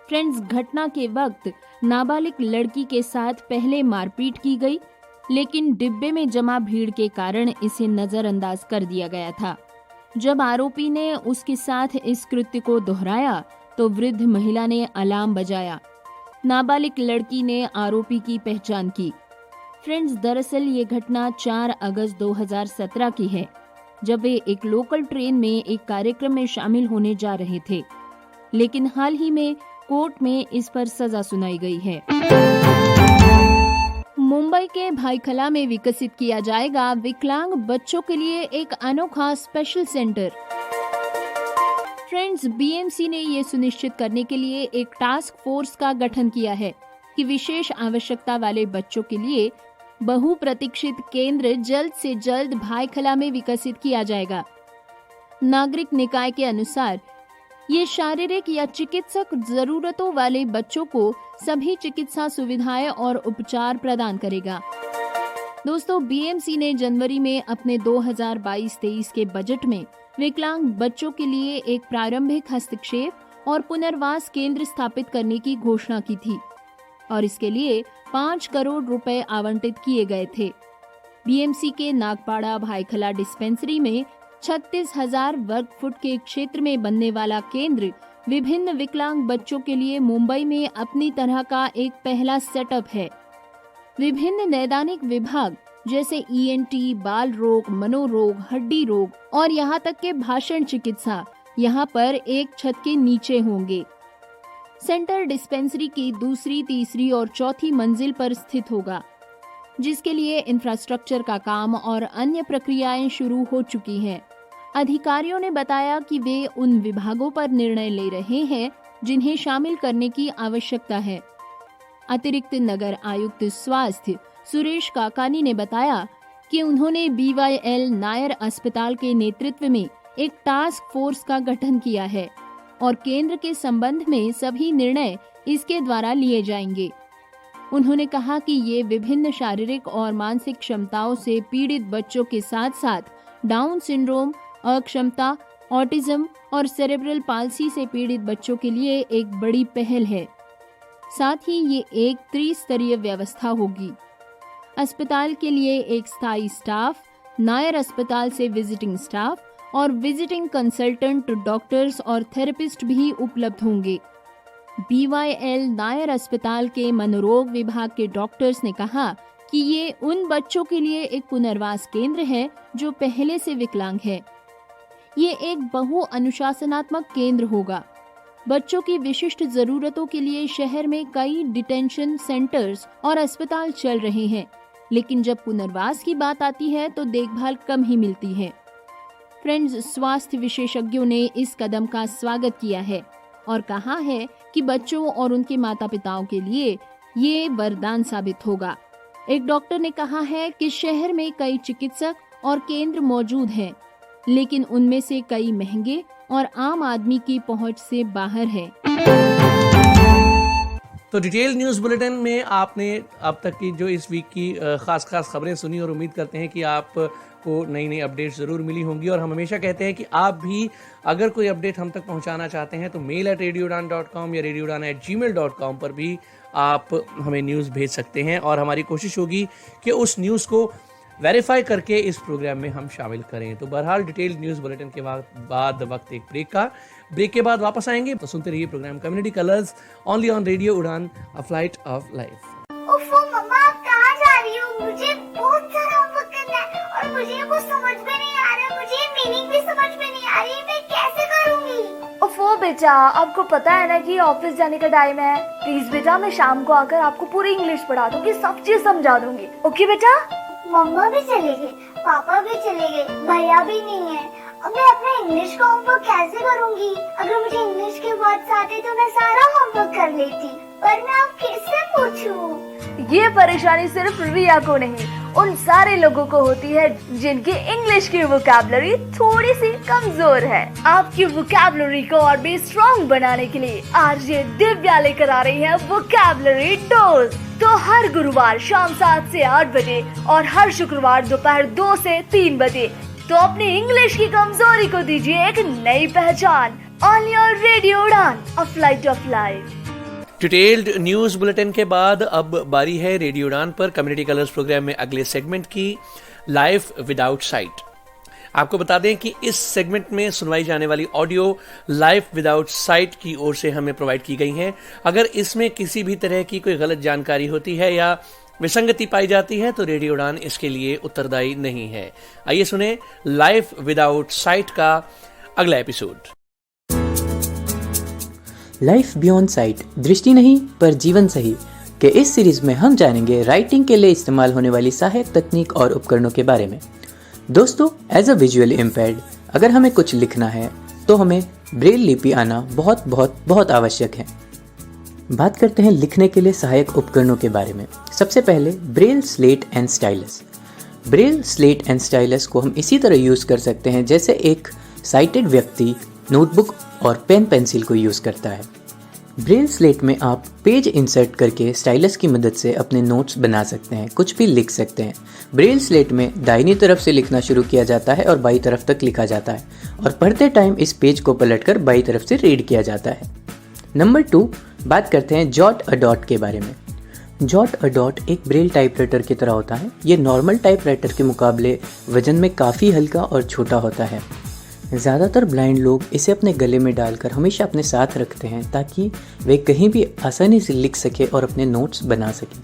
फ्रेंड्स, घटना के वक्त नाबालिग लड़की के साथ पहले मारपीट की गई, लेकिन डिब्बे में जमा भीड़ के कारण इसे नजरअंदाज कर दिया गया था। जब आरोपी ने उसके साथ इस कृत्य को दोहराया तो वृद्ध महिला ने अलार्म बजाया। नाबालिग लड़की ने आरोपी की पहचान की। फ्रेंड्स, दरअसल ये घटना 4 अगस्त 2017 की है, जब वे एक लोकल ट्रेन में एक कार्यक्रम में शामिल होने जा रहे थे, लेकिन हाल ही में कोर्ट में इस पर सजा सुनाई गई है। मुंबई के भाईखला में विकसित किया जाएगा विकलांग बच्चों के लिए एक अनोखा स्पेशल सेंटर। फ्रेंड्स, बीएमसी ने ये सुनिश्चित करने के लिए एक टास्क फोर्स का गठन किया है कि विशेष आवश्यकता वाले बच्चों के लिए बहुप्रतीक्षित केंद्र जल्द से जल्द भाईखला में विकसित किया जाएगा। नागरिक निकाय के अनुसार ये शारीरिक या चिकित्सक जरूरतों वाले बच्चों को सभी चिकित्सा सुविधाएं और उपचार प्रदान करेगा। दोस्तों, बीएमसी ने जनवरी में अपने 2022-23 के बजट में विकलांग बच्चों के लिए एक प्रारंभिक हस्तक्षेप और पुनर्वास केंद्र स्थापित करने की घोषणा की थी और इसके लिए 5 करोड़ रुपए आवंटित किए गए थे। बीएमसी के नागपाड़ा भाईखला डिस्पेंसरी में 36,000 वर्ग फुट के क्षेत्र में बनने वाला केंद्र विभिन्न विकलांग बच्चों के लिए मुंबई में अपनी तरह का एक पहला सेटअप है। विभिन्न नैदानिक विभाग जैसे ईएनटी, बाल रोग, मनोरोग, हड्डी रोग और यहाँ तक के भाषण चिकित्सा यहाँ पर एक छत के नीचे होंगे। सेंटर डिस्पेंसरी की दूसरी, तीसरी और चौथी मंजिल पर स्थित होगा, जिसके लिए इंफ्रास्ट्रक्चर का काम और अन्य प्रक्रियाएं शुरू हो चुकी हैं। अधिकारियों ने बताया कि वे उन विभागों पर निर्णय ले रहे हैं जिन्हें शामिल करने की आवश्यकता है। अतिरिक्त नगर आयुक्त स्वास्थ्य सुरेश काकानी ने बताया कि उन्होंने BYL नायर अस्पताल के नेतृत्व में एक टास्क फोर्स का गठन किया है और केंद्र के संबंध में सभी निर्णय इसके द्वारा लिए जाएंगे। उन्होंने कहा कि ये विभिन्न शारीरिक और मानसिक क्षमताओं से पीड़ित बच्चों के साथ साथ डाउन सिंड्रोम, अक्षमता, ऑटिज्म और सेरेब्रल पाल्सी से पीड़ित बच्चों के लिए एक बड़ी पहल है। साथ ही ये एक त्रिस्तरीय व्यवस्था होगी। अस्पताल के लिए एक स्थायी स्टाफ, नायर अस्पताल से विजिटिंग स्टाफ और विजिटिंग कंसल्टेंट डॉक्टर्स और थेरेपिस्ट भी उपलब्ध होंगे। BYL नायर अस्पताल के मनोरोग विभाग के डॉक्टर्स ने कहा कि ये उन बच्चों के लिए एक पुनर्वास केंद्र है जो पहले से विकलांग है। ये एक बहु अनुशासनात्मक केंद्र होगा। बच्चों की विशिष्ट जरूरतों के लिए शहर में कई डिटेंशन सेंटर्स और अस्पताल चल रहे हैं, लेकिन जब पुनर्वास की बात आती है तो देखभाल कम ही मिलती है। फ्रेंड्स, स्वास्थ्य विशेषज्ञों ने इस कदम का स्वागत किया है और कहा है कि बच्चों और उनके माता पिताओं के लिए ये वरदान साबित होगा। एक डॉक्टर ने कहा है कि शहर में कई चिकित्सक और केंद्र मौजूद हैं, लेकिन उनमें से कई महंगे और आम आदमी की पहुंच से बाहर है। तो डिटेल न्यूज़ बुलेटिन में आपने अब तक की जो इस वीक की खास खबरें सुनी और उम्मीद करते हैं कि आप आपको नई नई अपडेट्स ज़रूर मिली होंगी। और हम हमेशा कहते हैं कि आप भी अगर कोई अपडेट हम तक पहुंचाना चाहते हैं तो mail@radioudan.com या radioudan@gmail.com पर भी आप हमें न्यूज़ भेज सकते हैं, और हमारी कोशिश होगी कि उस न्यूज़ को वेरीफाई करके इस प्रोग्राम में हम शामिल करें। तो बहरहाल डिटेल्ड न्यूज़ बुलेटिन के बाद वक्त एक ब्रेक के बाद वापस आएंगे। तो सुनते रहिए program community colours only on radio Udaan, a flight of life. ओफो मम्मा, आप कहाँ जा रही हो? मुझे बहुत सारा होमवर्क करना है और मुझे कुछ समझ में नहीं आ रहा, मुझे मीनिंग भी समझ में नहीं आ रही, मैं कैसे करूँगी? ओफो बेटा, आपको पता है ना कि ऑफिस जाने का टाइम है। प्लीज बेटा, मैं शाम को आकर आपको पूरी इंग्लिश पढ़ा दूंगी, सब चीज समझा दूंगी। ओके बेटा? मम्मा भी चले गए, पापा भी चले गए, भैया भी नहीं है। अब मैं अपना इंग्लिश का होमवर्क कैसे करूँगी? अगर मुझे इंग्लिश के वर्ड्स आते तो मैं सारा होमवर्क कर लेती, पर मैं अब किससे पूछूं? ये परेशानी सिर्फ रिया को नहीं, उन सारे लोगों को होती है जिनकी इंग्लिश की वोकैबुलरी थोड़ी सी कमजोर है। आपकी वोकैबुलरी को और भी स्ट्रॉन्ग बनाने के लिए आरजे दिव्या लेकर आ रही है वोकैबुलरी डोज। तो हर गुरुवार शाम 7 से 8 बजे और हर शुक्रवार दोपहर 2 से 3 बजे तो अपनी इंग्लिश की कमजोरी को दीजिए एक नई पहचान। On your radio Udaan, a flight of life. Detailed news bulletin के बाद अब बारी है रेडियो उड़ान पर कम्युनिटी कलर्स प्रोग्राम में अगले सेगमेंट की, लाइफ विदाउट साइट। आपको बता दें कि इस सेगमेंट में सुनवाई जाने वाली ऑडियो लाइफ विदाउट साइट की ओर से हमें प्रोवाइड की गई हैं। अगर इसमें किसी भी तरह की कोई गलत जानकारी होती है या विसंगति पाई जाती है तो रेडियो उड़ान इसके लिए उत्तरदायी नहीं है। आइए सुने लाइफ विदाउट साइट का अगला एपिसोड। लाइफ बियॉन्ड साइट, दृष्टि नहीं पर जीवन सही के इस सीरीज में हम जानेंगे राइटिंग के लिए इस्तेमाल होने वाली सहायक तकनीक और उपकरणों के बारे में। दोस्तों, एज अ विजुअली इम्पेयर्ड अगर हमें कुछ लिखना है तो हमें ब्रेल लिपि आना बहुत बहुत बहुत आवश्यक है। बात करते हैं लिखने के लिए सहायक उपकरणों के बारे में। सबसे पहले Braille slate and stylus. Braille slate and stylus को हम इसी तरह यूज़ कर सकते हैं जैसे एक साइटेड व्यक्ति नोटबुक और पेन पेंसिल को यूज़ करता है। ब्रेल स्लेट में आप पेज इंसर्ट करके स्टाइलस की मदद से अपने नोट्स बना सकते हैं, कुछ भी लिख सकते हैं। ब्रेल स्लेट में दाहिनी तरफ से लिखना शुरू किया जाता है और बाई तरफ तक लिखा जाता है, और पढ़ते टाइम इस पेज को पलटकर बाई तरफ से रीड किया जाता है। नंबर 2, बात करते हैं जॉट अ डॉट के बारे में। जॉट अ डॉट एक ब्रेल टाइपराइटर की तरह होता है। ये नॉर्मल टाइपराइटर के मुकाबले वजन में काफ़ी हल्का और छोटा होता है। ज़्यादातर ब्लाइंड लोग इसे अपने गले में डालकर हमेशा अपने साथ रखते हैं ताकि वे कहीं भी आसानी से लिख सके और अपने नोट्स बना सकें।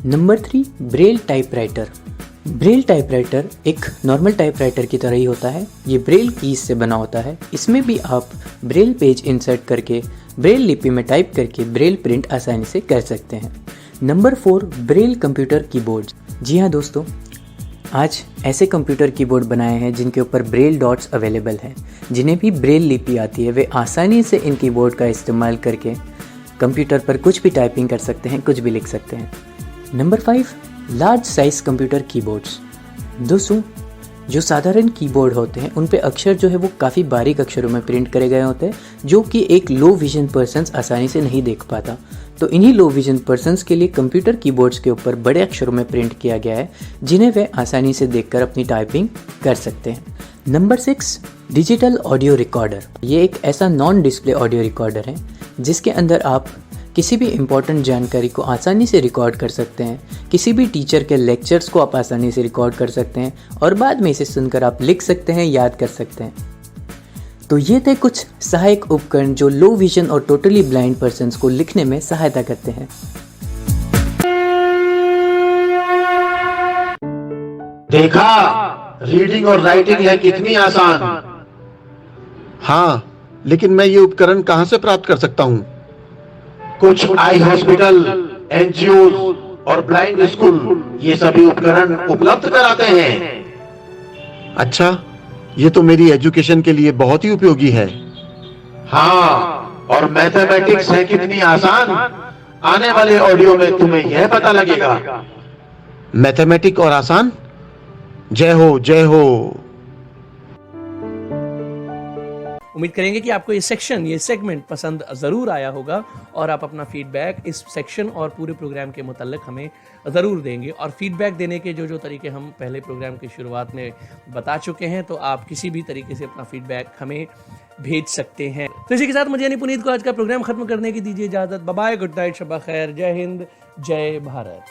Number 3, Braille typewriter. Braille typewriter एक नॉर्मल टाइपराइटर की तरह ही होता है। ये ब्रेल कीज से बना होता है। इसमें भी आप ब्रेल पेज इंसर्ट करके ब्रेल लिपि में टाइप करके ब्रेल प्रिंट आसानी से कर सकते हैं। Number 4, Braille computer keyboard. जी हाँ दोस्तों, आज ऐसे कंप्यूटर कीबोर्ड बनाए हैं जिनके ऊपर ब्रेल डॉट्स अवेलेबल हैं। जिन्हें भी ब्रेल लिपि आती है वे आसानी से इन कीबोर्ड का इस्तेमाल करके कंप्यूटर पर कुछ भी टाइपिंग कर सकते हैं, कुछ भी लिख सकते हैं। Number 5, large size computer keyboards. दोस्तों, जो साधारण कीबोर्ड होते हैं उन पे अक्षर जो है वो काफ़ी बारीक अक्षरों में प्रिंट करे गए होते हैं, जो कि एक लो विजन पर्सन्स आसानी से नहीं देख पाता। तो इन्हीं लो विजन पर्सन्स के लिए कंप्यूटर कीबोर्ड्स के ऊपर बड़े अक्षरों में प्रिंट किया गया है, जिन्हें वे आसानी से देखकर अपनी टाइपिंग कर सकते हैं। Number 6, digital audio recorder. ये एक ऐसा नॉन डिस्प्ले ऑडियो रिकॉर्डर है जिसके अंदर आप किसी भी इम्पोर्टेंट जानकारी को आसानी से रिकॉर्ड कर सकते हैं। किसी भी टीचर के लेक्चर्स को आप आसानी से रिकॉर्ड कर सकते हैं और बाद में इसे सुनकर आप लिख सकते हैं, याद कर सकते हैं। तो ये थे कुछ सहायक उपकरण जो लो विजन और टोटली ब्लाइंड पर्सन्स को लिखने में सहायता करते हैं। देखा, रीडिंग और राइटिंग है कितनी आसान। हाँ, लेकिन मैं ये उपकरण कहाँ से प्राप्त कर सकता हूँ? कुछ आई हॉस्पिटल, एनजीओ और ब्लाइंड स्कूल ये सभी उपकरण उपलब्ध कराते हैं। अच्छा, ये तो मेरी एजुकेशन के लिए बहुत ही उपयोगी है। हाँ, और मैथमेटिक्स है कितनी आसान। आने वाले ऑडियो में तुम्हें यह पता लगेगा। मैथमेटिक और आसान। जय हो, जय हो। उम्मीद करेंगे कि आपको ये सेक्शन, ये सेगमेंट पसंद ज़रूर आया होगा और आप अपना फीडबैक इस सेक्शन और पूरे प्रोग्राम के मुतल्लिक हमें ज़रूर देंगे। और फीडबैक देने के जो तरीके हम पहले प्रोग्राम की शुरुआत में बता चुके हैं, तो आप किसी भी तरीके से अपना फीडबैक हमें भेज सकते हैं। तो इसी के साथ मुझे यानी पुनीत को आज का प्रोग्राम खत्म करने की दीजिए इजाज़त। बाय बाय, गुड नाइट, शब्बा खैर, जय हिंद, जय भारत।